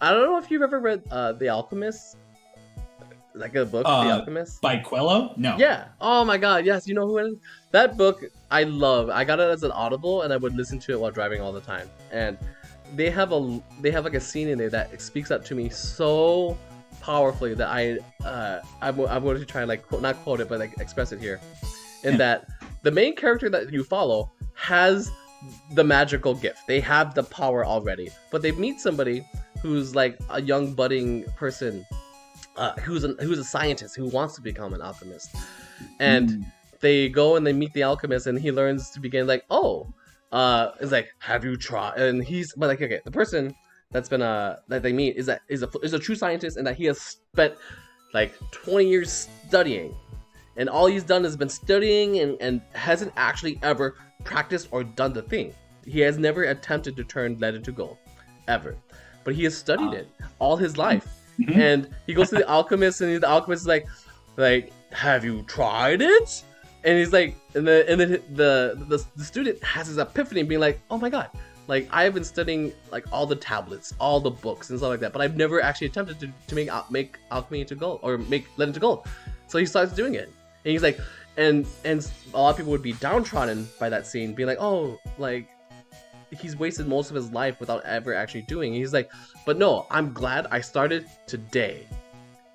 don't know if you've ever read The Alchemist, like a book, The Alchemist. By Coelho? No. Yeah. Oh my God. Yes. You know who it is? That book I love. I got it as an Audible, and I would listen to it while driving all the time. And they have like a scene in there that speaks up to me so powerfully that I'm going to try and like not quote it, but like express it here. In that the main character that you follow has the magical gift. They have the power already, but they meet somebody who's like a young budding person, who's a scientist who wants to become an alchemist, and they go and they meet the alchemist, and he learns to begin like, it's like, have you tried? And but like, okay, the person that's been that they meet is a true scientist, and that he has spent like 20 years studying, and all he's done has been studying and hasn't actually ever practiced or done the thing. He has never attempted to turn lead into gold, ever, but he has studied it all his life. And he goes to the alchemist, and the alchemist is like, have you tried it? And he's like, and then the student has his epiphany, being like, oh my God, like I have been studying like all the tablets, all the books and stuff like that, but I've never actually attempted to make alchemy into gold, or make lead into gold. So he starts doing it, and he's like, and a lot of people would be downtrodden by that scene, being like, oh, like he's wasted most of his life without ever actually doing it. He's like, but no, I'm glad I started today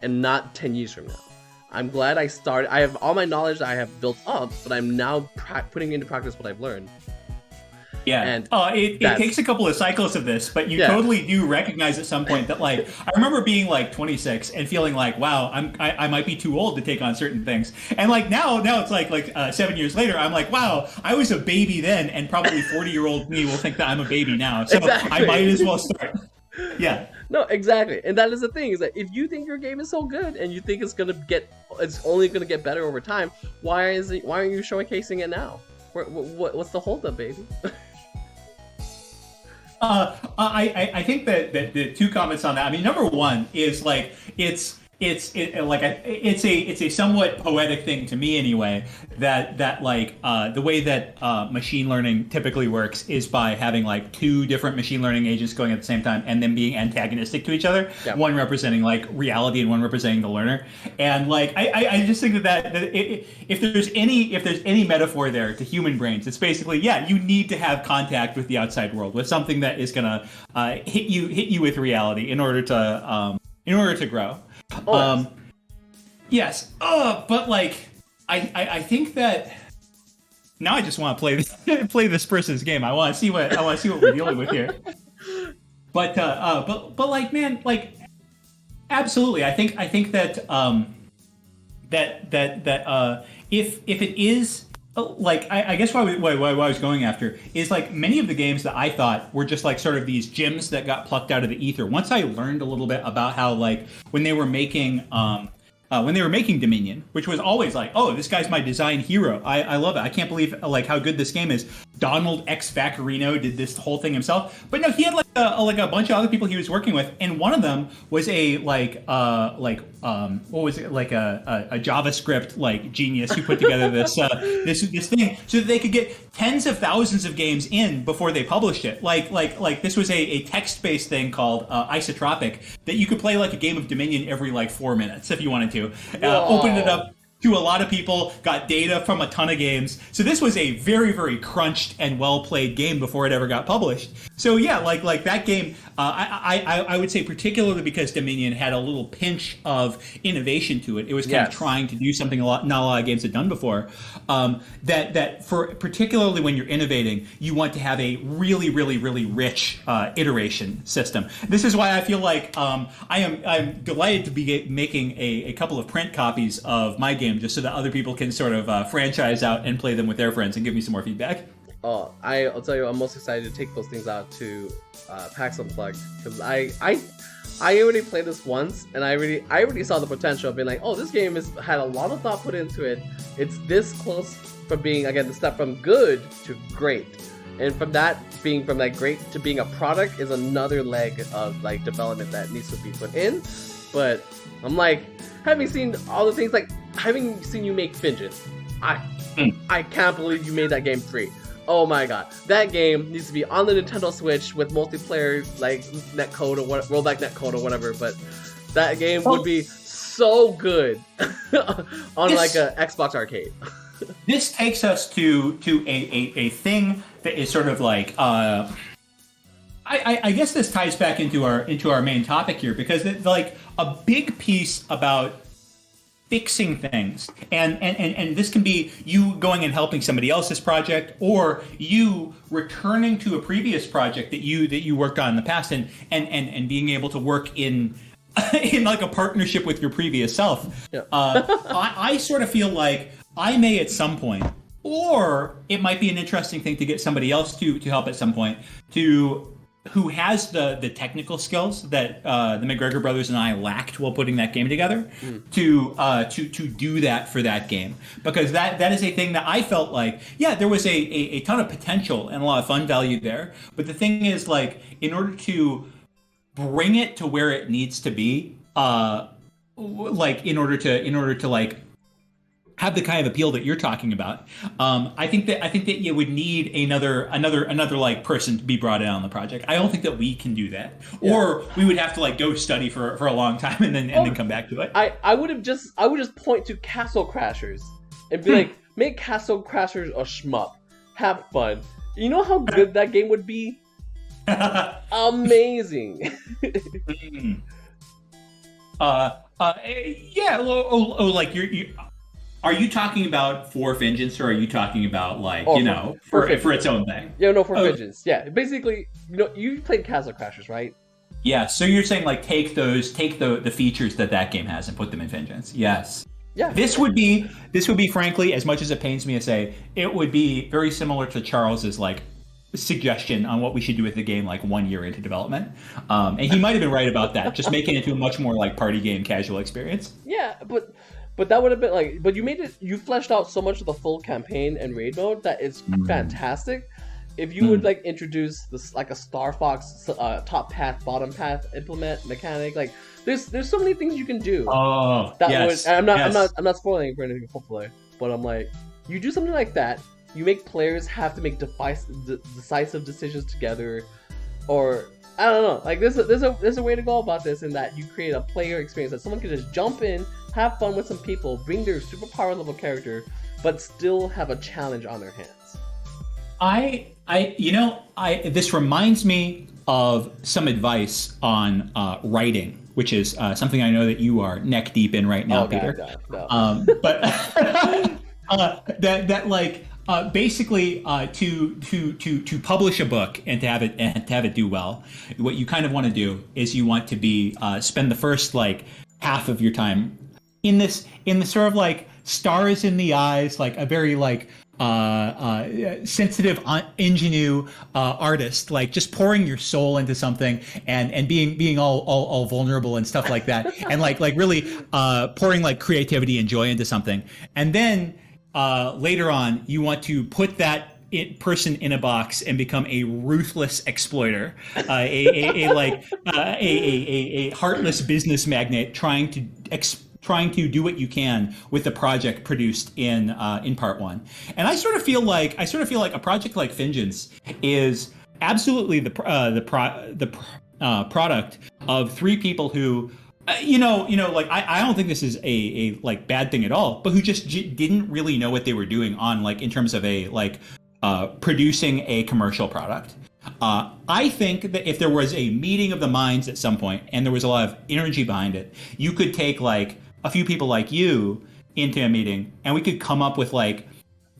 and not 10 years from now. I'm glad I started. I have all my knowledge that I have built up, but I'm now putting into practice what I've learned. Yeah. And it takes a couple of cycles of this, but you totally do recognize at some point that, like, I remember being like 26 and feeling like, wow, I might be too old to take on certain things. And like now it's like 7 years later, I'm like, wow, I was a baby then, and probably 40-year-old me will think that I'm a baby now. So exactly. I might as well start. Yeah. No, exactly. And that is the thing, is that if you think your game is so good and you think it's only gonna get better over time, why aren't you showcasing it now? What's the holdup, baby? I think that the two comments on that. I mean, number one is like it's a somewhat poetic thing to me anyway. That like the way that machine learning typically works is by having like two different machine learning agents going at the same time and then being antagonistic to each other. Yeah. One representing like reality and one representing the learner. And like I just think that if there's any metaphor there to human brains, it's basically, yeah, you need to have contact with the outside world, with something that is gonna hit you with reality in order to grow. Yes. But like, I think that now I just want to play this person's game. I want to see what we're dealing with here. But like, man, like, absolutely. I think that if it is like, I guess why I was going after is like many of the games that I thought were just like sort of these gems that got plucked out of the ether. Once I learned a little bit about how, like, when they were making Dominion, which was always like, oh, this guy's my design hero. I love it. I can't believe like how good this game is. Donald X Vaccarino did this whole thing himself, but no, he had like a bunch of other people he was working with, and one of them was a JavaScript like genius who put together this thing so that they could get tens of thousands of games in before they published it. Like this was a text-based thing called Isotropic that you could play like a game of Dominion every like 4 minutes if you wanted to. Opened it up to a lot of people, got data from a ton of games. So this was a very, very crunched and well-played game before it ever got published. So yeah, like that game, I would say particularly because Dominion had a little pinch of innovation to it. It was kind of trying to do something not a lot of games had done before. That for particularly when you're innovating, you want to have a really, really, really rich iteration system. This is why I feel like I'm delighted to be making a couple of print copies of my game, just so that other people can sort of franchise out and play them with their friends and give me some more feedback. Oh, I'll tell you, I'm most excited to take those things out to PAX Unplugged, because I already played this once, and I already saw the potential of being like, oh, this game had a lot of thought put into it. It's this close from being, again, the step from good to great, and from that being from like great to being a product is another leg of like development that needs to be put in. But I'm like, having seen all the things, like having seen you make Vengeance, I can't believe you made that game free. Oh my god, that game needs to be on the Nintendo Switch with multiplayer, like netcode or what, rollback netcode or whatever. But that game would be so good on like a Xbox arcade. This takes us to a thing that is sort of like I guess this ties back into our main topic here, because it's like a big piece about fixing things, and this can be you going and helping somebody else's project, or you returning to a previous project that you worked on in the past, and being able to work in like a partnership with your previous self. Yeah. I sort of feel like I may at some point, or it might be an interesting thing to get somebody else to help at some point, who has the technical skills that the McGregor brothers and I lacked while putting that game together, to do that for that game, because that is a thing that I felt like, yeah, there was a ton of potential and a lot of fun value there, but the thing is, like, in order to bring it to where it needs to be, like in order to like have the kind of appeal that you're talking about, I think that you would need another like person to be brought in on the project. I don't think that we can do that, or we would have to like go study for a long time and then come back to it. I would just point to Castle Crashers and be like, make Castle Crashers a shmup, have fun. You know how good that game would be? Amazing. Yeah. Like you. Are you talking about for Vengeance, or are you talking about like for its own thing? Yeah, no, for Vengeance. Yeah, basically, you played Castle Crashers, right? Yeah. So you're saying like take the features that game has and put them in Vengeance. Yes. Yeah. This would be frankly, as much as it pains me to say, it would be very similar to Charles's like suggestion on what we should do with the game like 1 year into development, and he might have been right about that. Just making it into a much more like party game casual experience. Yeah, but that would have been like, but you fleshed out so much of the full campaign and raid mode that it's fantastic. If you would like introduce this like a Star Fox top path, bottom path implement mechanic, like there's so many things you can do. Oh, that would. I'm not spoiling for anything, hopefully, but I'm like, you do something like that. You make players have to make decisive decisions together, or I don't know. Like there's a way to go about this, in that you create a player experience that someone can just jump in, have fun with some people, bring their superpower level character, but still have a challenge on their hands. This reminds me of some advice on writing, which is something I know that you are neck deep in right now, Peter. No. But that like. Basically, to publish a book and to have it do well, what you kind of want to do is you want to be spend the first like half of your time in the sort of like stars in the eyes, like a very like sensitive ingenue artist, like just pouring your soul into something and being all vulnerable and stuff like that, and like really pouring like creativity and joy into something, and then. Later on, you want to put that person in a box and become a ruthless exploiter, a heartless business magnate trying to do what you can with the project produced in part one. And I sort of feel like a project like Vengeance is absolutely the product of three people who. Like I don't think this is a like bad thing at all, but who just didn't really know what they were doing on like in terms of a like producing a commercial product. I think that if there was a meeting of the minds at some point and there was a lot of energy behind it, you could take like a few people like you into a meeting and we could come up with like,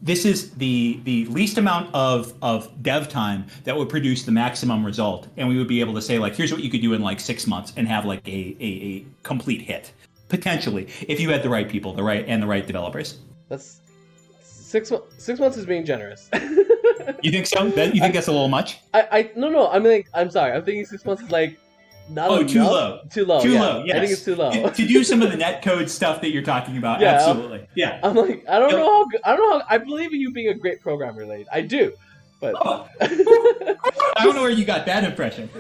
this is the least amount of dev time that would produce the maximum result, and we would be able to say like, here's what you could do in like 6 months and have like a complete hit, potentially, if you had the right people, the right developers. That's 6 months is being generous. You think so? You think that's a little much? No. I mean, like, I'm sorry. I'm thinking 6 months is like. Too low. Too low. Yes. I think it's too low. To do some of the netcode stuff that you're talking about, yeah, absolutely. Yeah. I'm like, I don't know how. I believe in you being a great programmer, Lane. I do, but I don't know where you got that impression.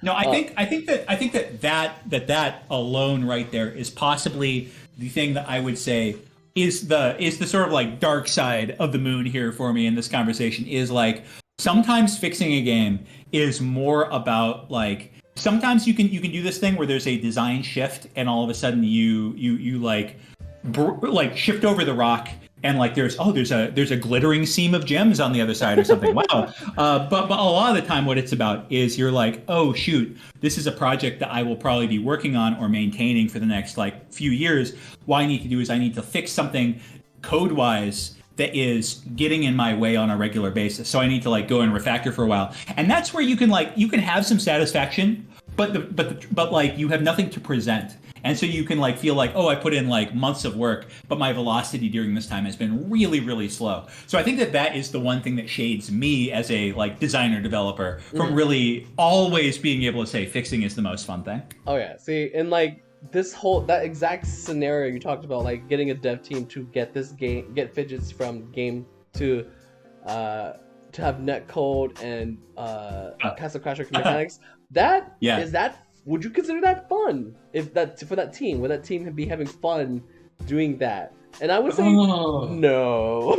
No, I think that alone right there is possibly the thing that I would say is the sort of like dark side of the moon here for me in this conversation is like sometimes fixing a game is more about like sometimes you can do this thing where there's a design shift and all of a sudden you like shift over the rock and like there's a glittering seam of gems on the other side or something. Wow. But a lot of the time what it's about is you're like, oh shoot, this is a project that I will probably be working on or maintaining for the next like few years. What I need to do is I need to fix something code wise that is getting in my way on a regular basis. So I need to like go and refactor for a while. And that's where you can have some satisfaction, but like you have nothing to present. And so you can like feel like, oh, I put in like months of work, but my velocity during this time has been really, really slow. So I think that is the one thing that shades me as a like designer developer from really always being able to say fixing is the most fun thing. Oh yeah, see, and like that exact scenario you talked about, like getting a dev team to get fidgets from game to have netcode and Castle Crasher mechanics. Would you consider that fun? If that for that team, would that team be having fun doing that? And I would say no.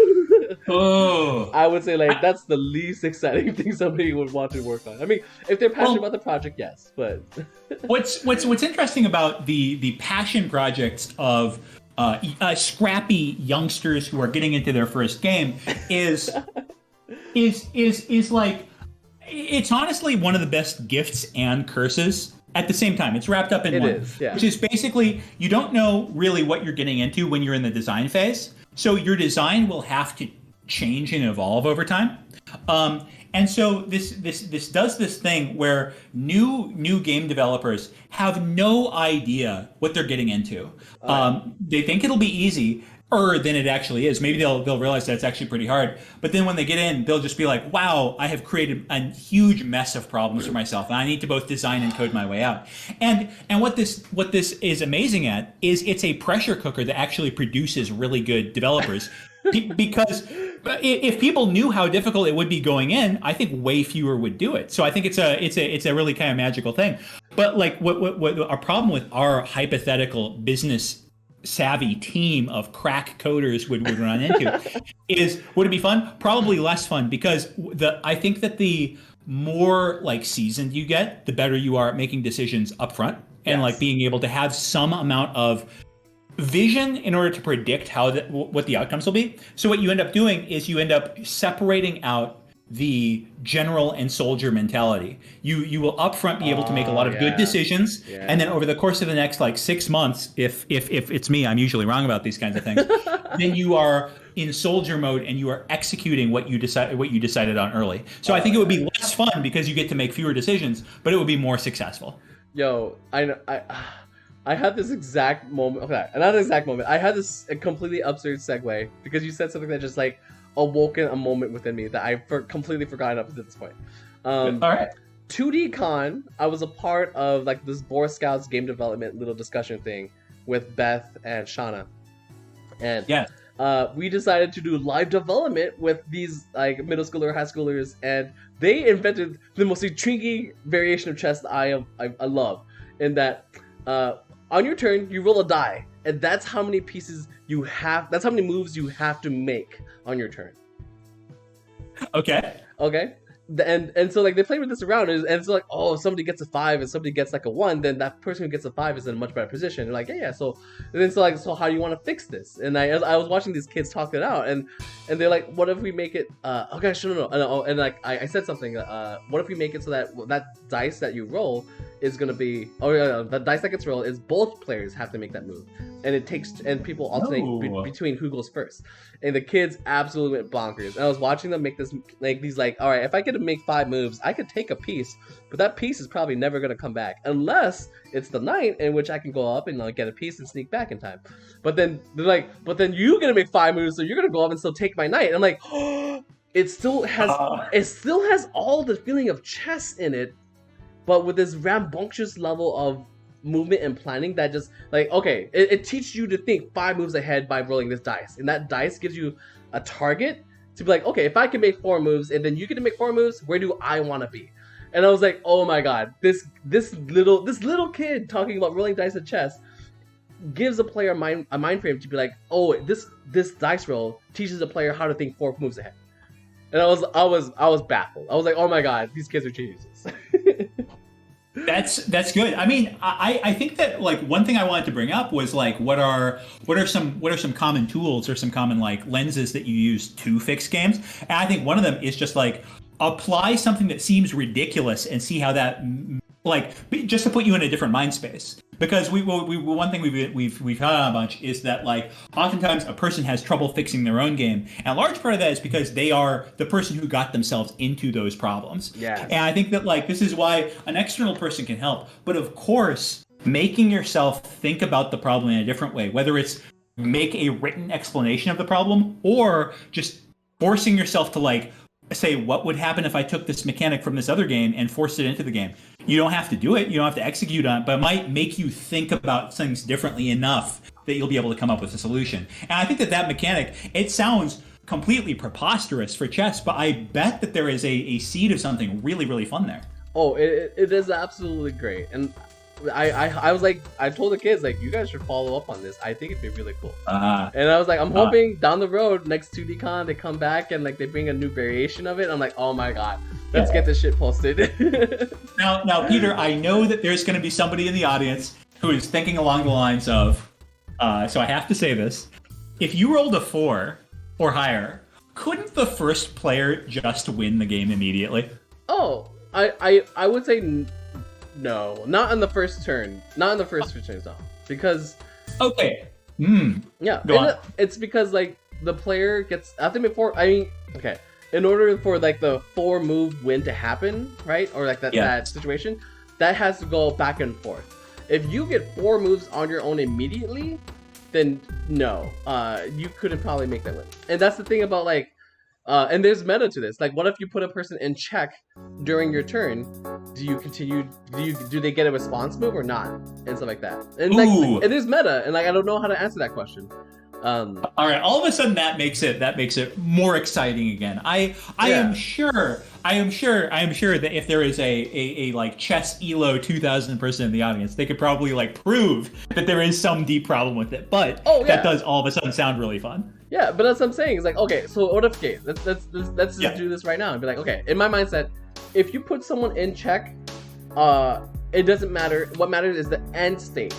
I would say like that's the least exciting thing somebody would want to work on. I mean, if they're passionate about the project, yes. But what's interesting about the passion projects of scrappy youngsters who are getting into their first game is like it's honestly one of the best gifts and curses at the same time. It's wrapped up in one. Which is basically you don't know really what you're getting into when you're in the design phase. So your design will have to change and evolve over time. And so this does this thing where new game developers have no idea what they're getting into. They think it'll be easy. Than it actually is. Maybe they'll realize that it's actually pretty hard. But then when they get in, they'll just be like, wow, I have created a huge mess of problems for myself, and I need to both design and code my way out. And what this is amazing at is it's a pressure cooker that actually produces really good developers. Because if people knew how difficult it would be going in, I think way fewer would do it. So I think it's a really kind of magical thing. But like what our problem with our hypothetical business savvy team of crack coders would run into would it be fun? Probably less fun, because I think that the more like seasoned you get, the better you are at making decisions up front and like being able to have some amount of vision in order to predict what the outcomes will be. So what you end up doing is you end up separating out the general and soldier mentality. You will upfront be able to make a lot of good decisions, and then over the course of the next like 6 months, if it's me, I'm usually wrong about these kinds of things. Then you are in soldier mode and you are executing what you decided on early. So I think it would be less fun because you get to make fewer decisions, but it would be more successful. Yo, I had this exact moment. Okay, not an exact moment. I had this completely absurd segue because you said something that just like awoken a moment within me that I completely forgotten up to this point. All right. 2D Con, I was a part of like this Boy Scouts game development little discussion thing with Beth and Shauna. And we decided to do live development with these like middle schooler, high schoolers, and they invented the most intriguing variation of chess that I love. In that on your turn, you roll a die, and that's how many pieces you have. That's how many moves you have to make on your turn. Okay. And so like they play with this around, and it's like, oh, if somebody gets a 5 and somebody gets like a 1, then that person who gets a 5 is in a much better position. They're like, yeah. So how do you want to fix this? And I was watching these kids talk it out, and they're like, what if we make it? Okay, no. And like I said something. What if we make it so that dice that you roll is gonna be the dice that gets rolled is both players have to make that move, and people alternate between who goes first. And the kids absolutely went bonkers. And I was watching them make this all right, if I get to make 5 moves, I could take a piece, but that piece is probably never gonna come back unless it's the knight, in which I can go up and like get a piece and sneak back in time. But then they're like, but then you're gonna make 5 moves, so you're gonna go up and still take my knight. And I'm like, oh, it still has all the feeling of chess in it, but with this rambunctious level of movement and planning that just like, okay, it teaches you to think 5 moves ahead by rolling this dice, and that dice gives you a target to be like, okay, if I can make 4 moves and then you get to make 4 moves, where do I want to be? And I was like, oh my god, this little kid talking about rolling dice at chess gives a player a mind frame to be like, oh, this dice roll teaches a player how to think 4 moves ahead. And I was baffled. I was like, oh my god, these kids are geniuses. That's good. I mean, I think that like one thing I wanted to bring up was like what are some common tools or some common like lenses that you use to fix games? And I think one of them is just like apply something that seems ridiculous and see how that like just to put you in a different mind space. Because we one thing we've had on a bunch is that like oftentimes a person has trouble fixing their own game, and a large part of that is because they are the person who got themselves into those problems. Yeah. And I think that like this is why an external person can help. But of course, making yourself think about the problem in a different way, whether it's make a written explanation of the problem or just forcing yourself to like say what would happen if I took this mechanic from this other game and forced it into the game. You don't have to do it. You don't have to execute on it, but it might make you think about things differently enough that you'll be able to come up with a solution. And I think that mechanic, it sounds completely preposterous for chess, but I bet that there is a seed of something really, really fun there. Oh, it is absolutely great. And I was like, I told the kids, like, you guys should follow up on this. I think it'd be really cool. And I was like, I'm hoping down the road, next 2DCon, they come back and like they bring a new variation of it. I'm like, oh my god, let's get this shit posted. Now, Peter, I know that there's going to be somebody in the audience who is thinking along the lines of, so I have to say this, if you rolled a 4 or higher, couldn't the first player just win the game immediately? Oh, I would say no, not in the first turn. Not in the first 2 turns, no. Because... Okay. Yeah, it's because, like, the player gets... in order for, like, the 4 move win to happen, right? Or, like, that situation, that has to go back and forth. If you get 4 moves on your own immediately, then no. You couldn't probably make that win. And that's the thing about, like... and there's meta to this. Like, what if you put a person in check during your turn? Do you continue? Do they get a response move or not? And stuff like that. And like, and there's meta, and like I don't know how to answer that question. All right. All of a sudden, that makes it more exciting again. I am sure that if there is a like chess Elo 2000 person in the audience, they could probably like prove that there is some deep problem with it. But that does all of a sudden sound really fun. Yeah, but that's what I'm saying. It's like, okay, so what if, okay, let's just do this right now and be like, okay, in my mindset, if you put someone in check, it doesn't matter. What matters is the end state.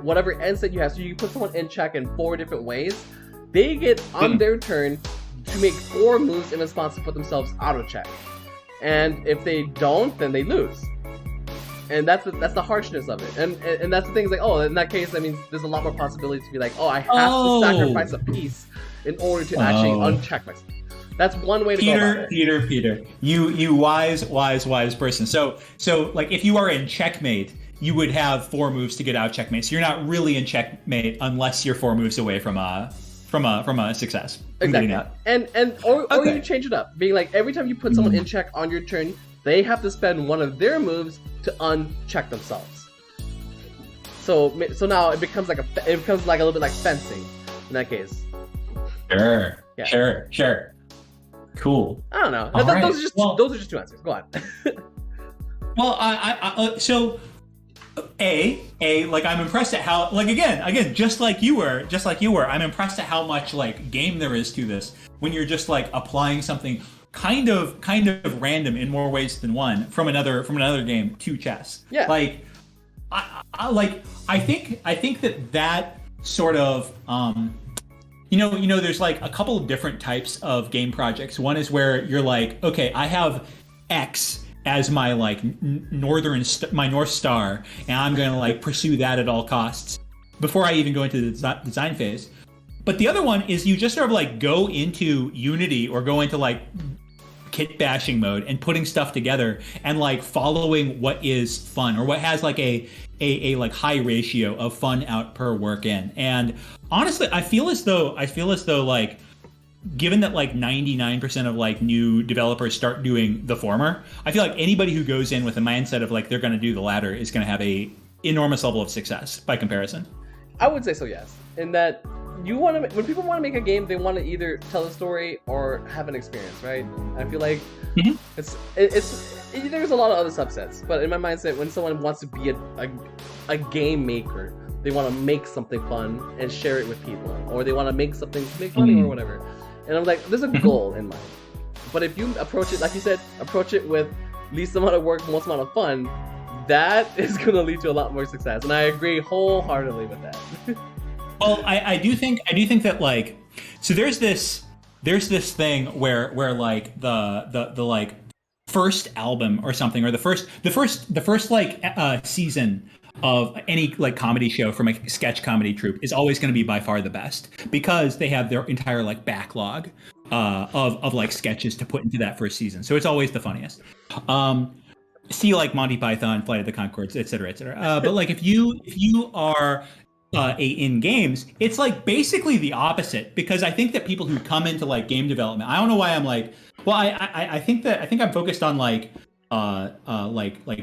Whatever end state you have. So you put someone in check in 4 different ways. They get on their turn to make 4 moves in response to put themselves out of check. And if they don't, then they lose. And that's the harshness of it. And that's the thing is like, oh, in that case, I mean, there's a lot more possibility to be like, oh, I have to sacrifice a piece in order to actually uncheck myself. That's one way to go about it. Peter, you wise person. So like if you are in checkmate, you would have 4 moves to get out of checkmate. So you're not really in checkmate unless you're 4 moves away from a success. Exactly. Or you change it up, being like every time you put someone in check on your turn, they have to spend one of their moves to uncheck themselves. So now it becomes like a little bit like fencing in that case. Sure. Yeah. Sure. Cool. I don't know. Those are just 2 answers. Go on. Well, so like I'm impressed at how, like again, just like you were, I'm impressed at how much like game there is to this when you're just like applying something kind of random in more ways than one from another game to chess. Yeah. Like I think that sort of you know, there's like a couple of different types of game projects. One is where you're like, okay, I have X as my like my North Star, and I'm going to like pursue that at all costs before I even go into the design phase. But the other one is you just sort of like go into Unity or go into like kit bashing mode and putting stuff together and like following what is fun or what has like a like high ratio of fun out per work in. And honestly, I feel as though like, given that like 99% of like new developers start doing the former, I feel like anybody who goes in with a mindset of like they're going to do the latter is going to have a enormous level of success by comparison. I would say so, yes. In that when people want to make a game, they want to either tell a story or have an experience, right? I feel like it's there's a lot of other subsets, but in my mindset, when someone wants to be a game maker, they want to make something fun and share it with people, or they want to make something to make money or whatever. And I'm like, there's a goal in mind. But if you approach it, like you said, approach it with least amount of work, most amount of fun, that is going to lead to a lot more success. And I agree wholeheartedly with that. Well, I do think that like, so there's this thing where like the like first album or something, or the first like season of any like comedy show from a sketch comedy troupe is always going to be by far the best, because they have their entire like backlog of like sketches to put into that first season. So it's always the funniest. See like Monty Python, Flight of the Conchords, et cetera, et cetera. But like if you are in games, it's like basically the opposite, because I think that people who come into like game development, I don't know why I'm like, well, I think I'm focused on like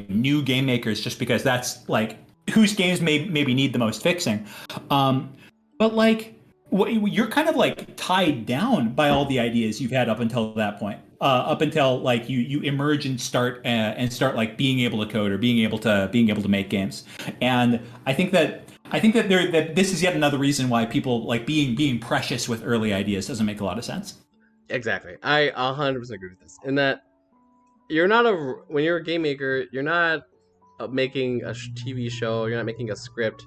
new game makers, just because that's like whose games maybe need the most fixing. But like you're kind of like tied down by all the ideas you've had up until that point, up until like you emerge and start like being able to code or being able to make games. And I think that this is yet another reason why people like being precious with early ideas doesn't make a lot of sense. Exactly. I 100% agree with this. In that when you're a game maker, you're not making a TV show, you're not making a script.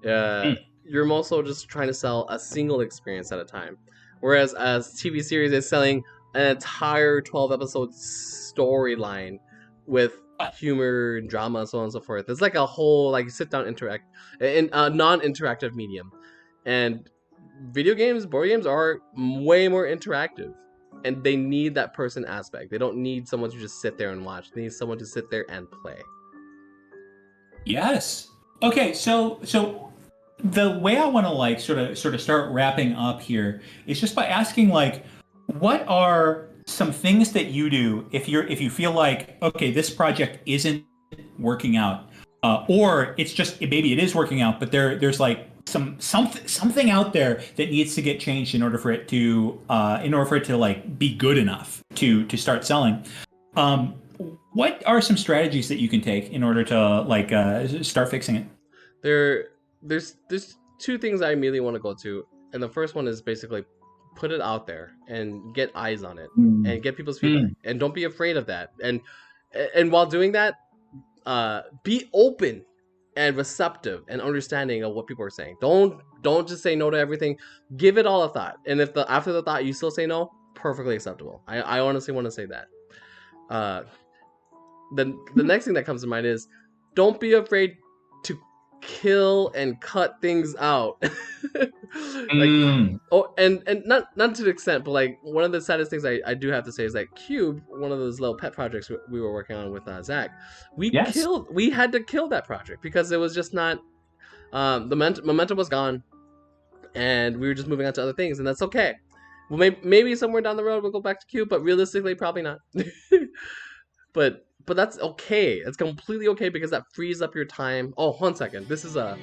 You're also just trying to sell a single experience at a time. Whereas a TV series is selling an entire 12 episode storyline with humor, drama, so on and so forth. It's like a whole like sit down interact in a non-interactive medium. And video games, board games are way more interactive, and they need that person aspect. They don't need someone to just sit there and watch. They need someone to sit there and play. Yes. Okay, so the way I want to like sort of start wrapping up here is just by asking like, what are some things that you do if you feel like, okay, this project isn't working out, or it's just maybe it is working out, but there's like something out there that needs to get changed in order for it to like be good enough to start selling. What are some strategies that you can take in order to like start fixing it? There's two things I immediately want to go to, and the first one is basically put it out there and get eyes on it and get people's feedback, and don't be afraid of that. And while doing that, be open and receptive and understanding of what people are saying. Don't just say no to everything. Give it all a thought. And if after the thought you still say no, perfectly acceptable. I honestly want to say that. The next thing that comes to mind is don't be afraid to kill and cut things out. And not to the extent, but like one of the saddest things I do have to say is that Cube, one of those little pet projects we were working on with Zach, we had to kill that project because it was just not the momentum was gone, and we were just moving on to other things, and that's okay. Well, maybe somewhere down the road we'll go back to Cube, but realistically probably not. But that's okay. It's completely okay, because that frees up your time. Oh, 1 second. This is a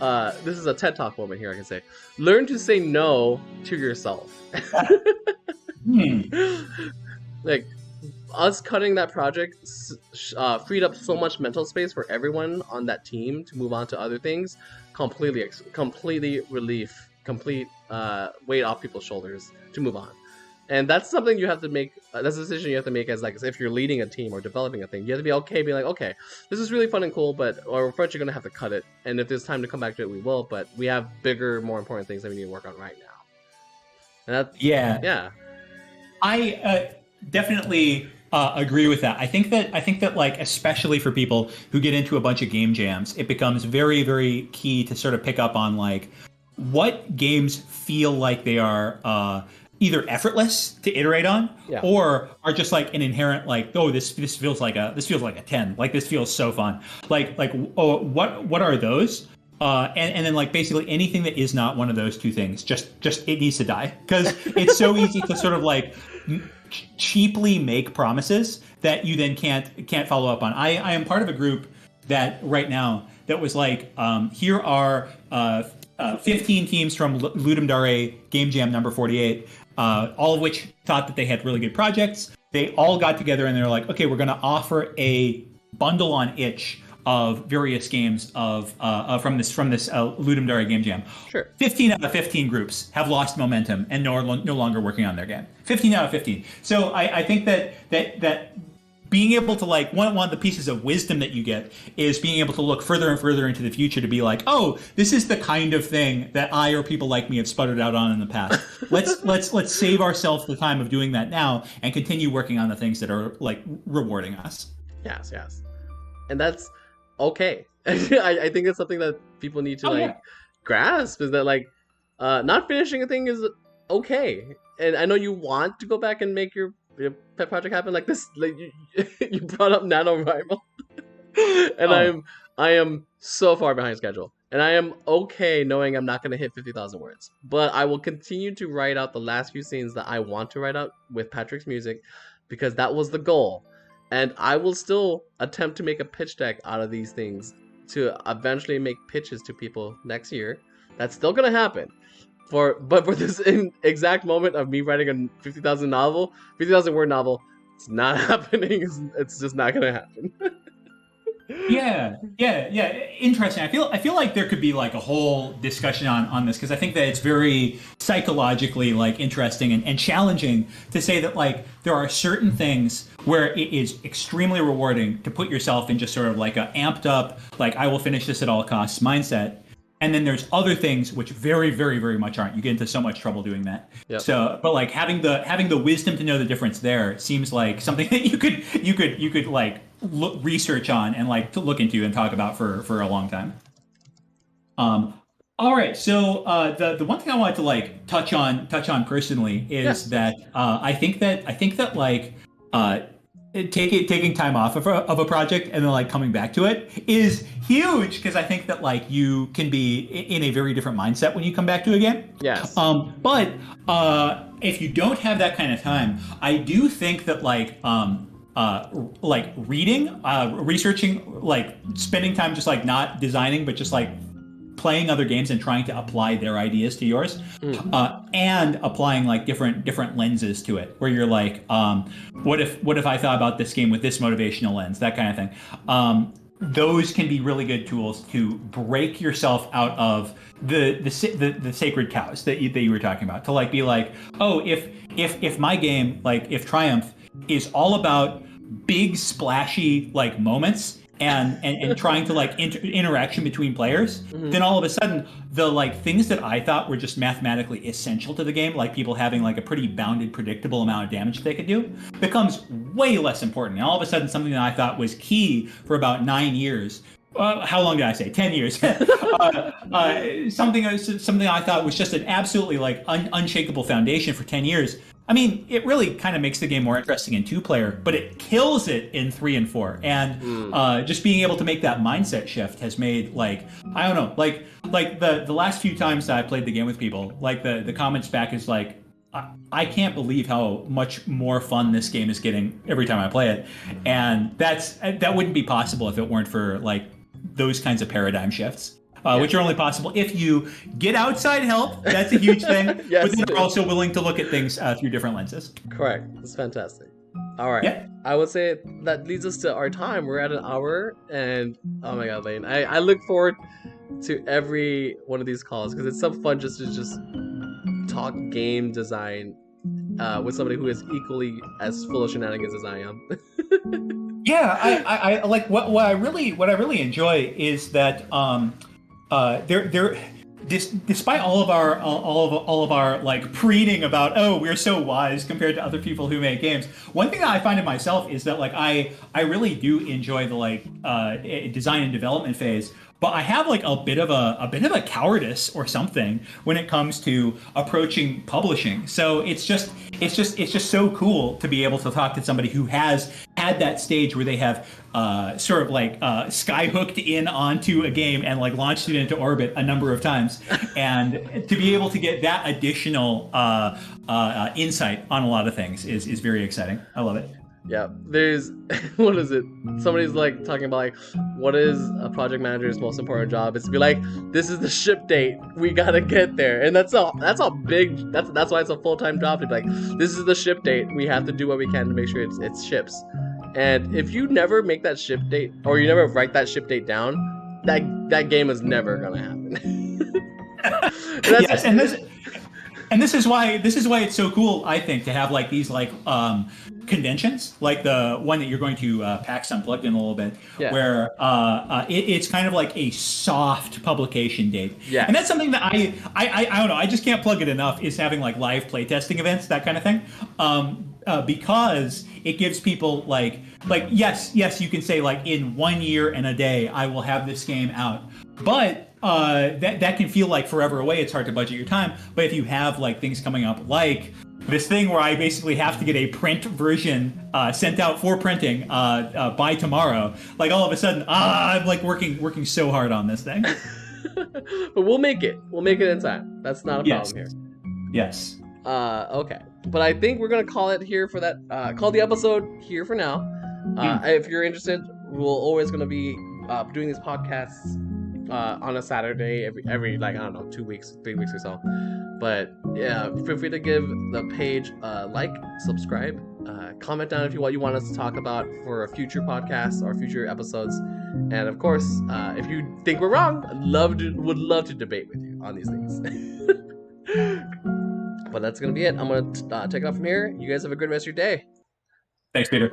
TED Talk moment here. I can say, learn to say no to yourself. Like us cutting that project freed up so much mental space for everyone on that team to move on to other things. Completely relief, complete weight off people's shoulders to move on. And that's something you have to make. That's a decision you have to make as like if you're leading a team or developing a thing. You have to be okay, be like, okay, this is really fun and cool, but we're first you're gonna have to cut it. And if there's time to come back to it, we will. But we have bigger, more important things that we need to work on right now. And that's, yeah. I definitely agree with that. I think that like especially for people who get into a bunch of game jams, it becomes very, very key to sort of pick up on like what games feel like they are either effortless to iterate on, or are just like an inherent like, oh, this feels like a 10. Like this feels so fun. Like oh, what are those? And then like basically anything that is not one of those two things, just it needs to die, because it's so easy to sort of like cheaply make promises that you then can't follow up on. I am part of a group that right now that was like, here are 15 teams from Ludum Dare Game Jam number 48. All of which thought that they had really good projects. they all got together and they're like, okay, we're going to offer a bundle on itch of various games from this Ludum Dare Game Jam. Sure. 15 out of 15 groups have lost momentum and no longer working on their game. 15 out of 15. So I think that being able to like one of the pieces of wisdom that you get is being able to look further and further into the future to be like, oh, this is the kind of thing that I or people like me have sputtered out on in the past. Let's save ourselves the time of doing that now and continue working on the things that are like rewarding us. Yes, and that's okay. I think it's something that people need to grasp, is that like not finishing a thing is okay. And I know you want to go back and make your pet project happen, like this. Like you brought up NaNoWriMo, and I am so far behind schedule, and I am okay knowing I'm not going to hit 50,000 words. But I will continue to write out the last few scenes that I want to write out with Patrick's music, because that was the goal. And I will still attempt to make a pitch deck out of these things to eventually make pitches to people next year. That's still going to happen. But for this exact moment of me writing a 50,000 word novel, it's not happening. It's just not going to happen. Yeah. Interesting. I feel like there could be like a whole discussion on this, because I think that it's very psychologically like interesting and challenging to say that like there are certain things where it is extremely rewarding to put yourself in just sort of like a amped up, like I will finish this at all costs mindset. And then there's other things which very, very, very much aren't. You get into so much trouble doing that. Yep. So, but like having the wisdom to know the difference there seems like something that you could like research on and like to look into and talk about for a long time. All right. So the one thing I wanted to like touch on personally is that I think that like taking time off of a project and then like coming back to it is huge, because I think that like you can be in a very different mindset when you come back to a game. Yes. But if you don't have that kind of time, I do think that like reading, researching, like spending time just like not designing but just like playing other games and trying to apply their ideas to yours, and applying like different lenses to it, where you're like, what if I thought about this game with this motivational lens, that kind of thing. Those can be really good tools to break yourself out of the sacred cows that you were talking about, to like be like, oh, if my game, like if Triumph is all about big splashy like moments and trying to like interaction between players, then all of a sudden the like things that I thought were just mathematically essential to the game, like people having like a pretty bounded, predictable amount of damage that they could do, becomes way less important. And all of a sudden something that I thought was key for about 9 years. How long did I say? 10 years. Something I thought was just an absolutely like unshakable foundation for 10 years. I mean, it really kind of makes the game more interesting in 2-player, but it kills it in 3 and 4. And just being able to make that mindset shift has made, like, I don't know, like the last few times that I played the game with people, like the comments back is like, I can't believe how much more fun this game is getting every time I play it. And that wouldn't be possible if it weren't for like those kinds of paradigm shifts. Which are only possible if you get outside help. That's a huge thing. Yes, but then you're also willing to look at things through different lenses. Correct. That's fantastic. All right. Yeah. I would say that leads us to our time. We're at an hour, and oh my God, Lane, I look forward to every one of these calls, because it's so fun just to talk game design with somebody who is equally as full of shenanigans as I am. Yeah, I like what I really enjoy is that despite all of our like preening about, oh, we're so wise compared to other people who make games, one thing that I find in myself is that like I really do enjoy the like design and development phase, but I have like a bit of a cowardice or something when it comes to approaching publishing. So it's just so cool to be able to talk to somebody who has had that stage where they have sort of like skyhooked in onto a game and like launched it into orbit a number of times, and to be able to get that additional insight on a lot of things is very exciting. I love it. Yeah, there's what is it? Somebody's like talking about like what is a project manager's most important job? It's to be like, this is the ship date. We gotta get there, and that's a big that's why it's a full-time job to be like, this is the ship date. We have to do what we can to make sure it's ships. And if you never make that ship date or you never write that ship date down, that game is never gonna happen. Yes, and this is why it's so cool, I think, to have like these like conventions, like the one that you're going to PAX Unplugged in a little bit, Yeah. where it's kind of like a soft publication date. Yeah. And that's something that I don't know, I just can't plug it enough, is having like live playtesting events, that kind of thing. Because it gives people like yes, you can say like in 1 year and a day I will have this game out, but that can feel like forever away. It's hard to budget your time. But if you have like things coming up like this thing where I basically have to get a print version sent out for printing by tomorrow, like all of a sudden I'm like working so hard on this thing. But we'll make it in time. That's not a problem here. Yes. Okay, but I think we're gonna call it here for that. Call the episode here for now. If you're interested, we're always gonna be doing these podcasts on a Saturday every like, I don't know, 2 weeks, 3 weeks or so. But yeah, feel free to give the page a like, subscribe, comment down if what you want us to talk about for a future podcast or future episodes. And of course, if you think we're wrong, would love to debate with you on these things. But that's gonna be it. I'm gonna take it off from here. You guys have a good rest of your day. Thanks, Peter.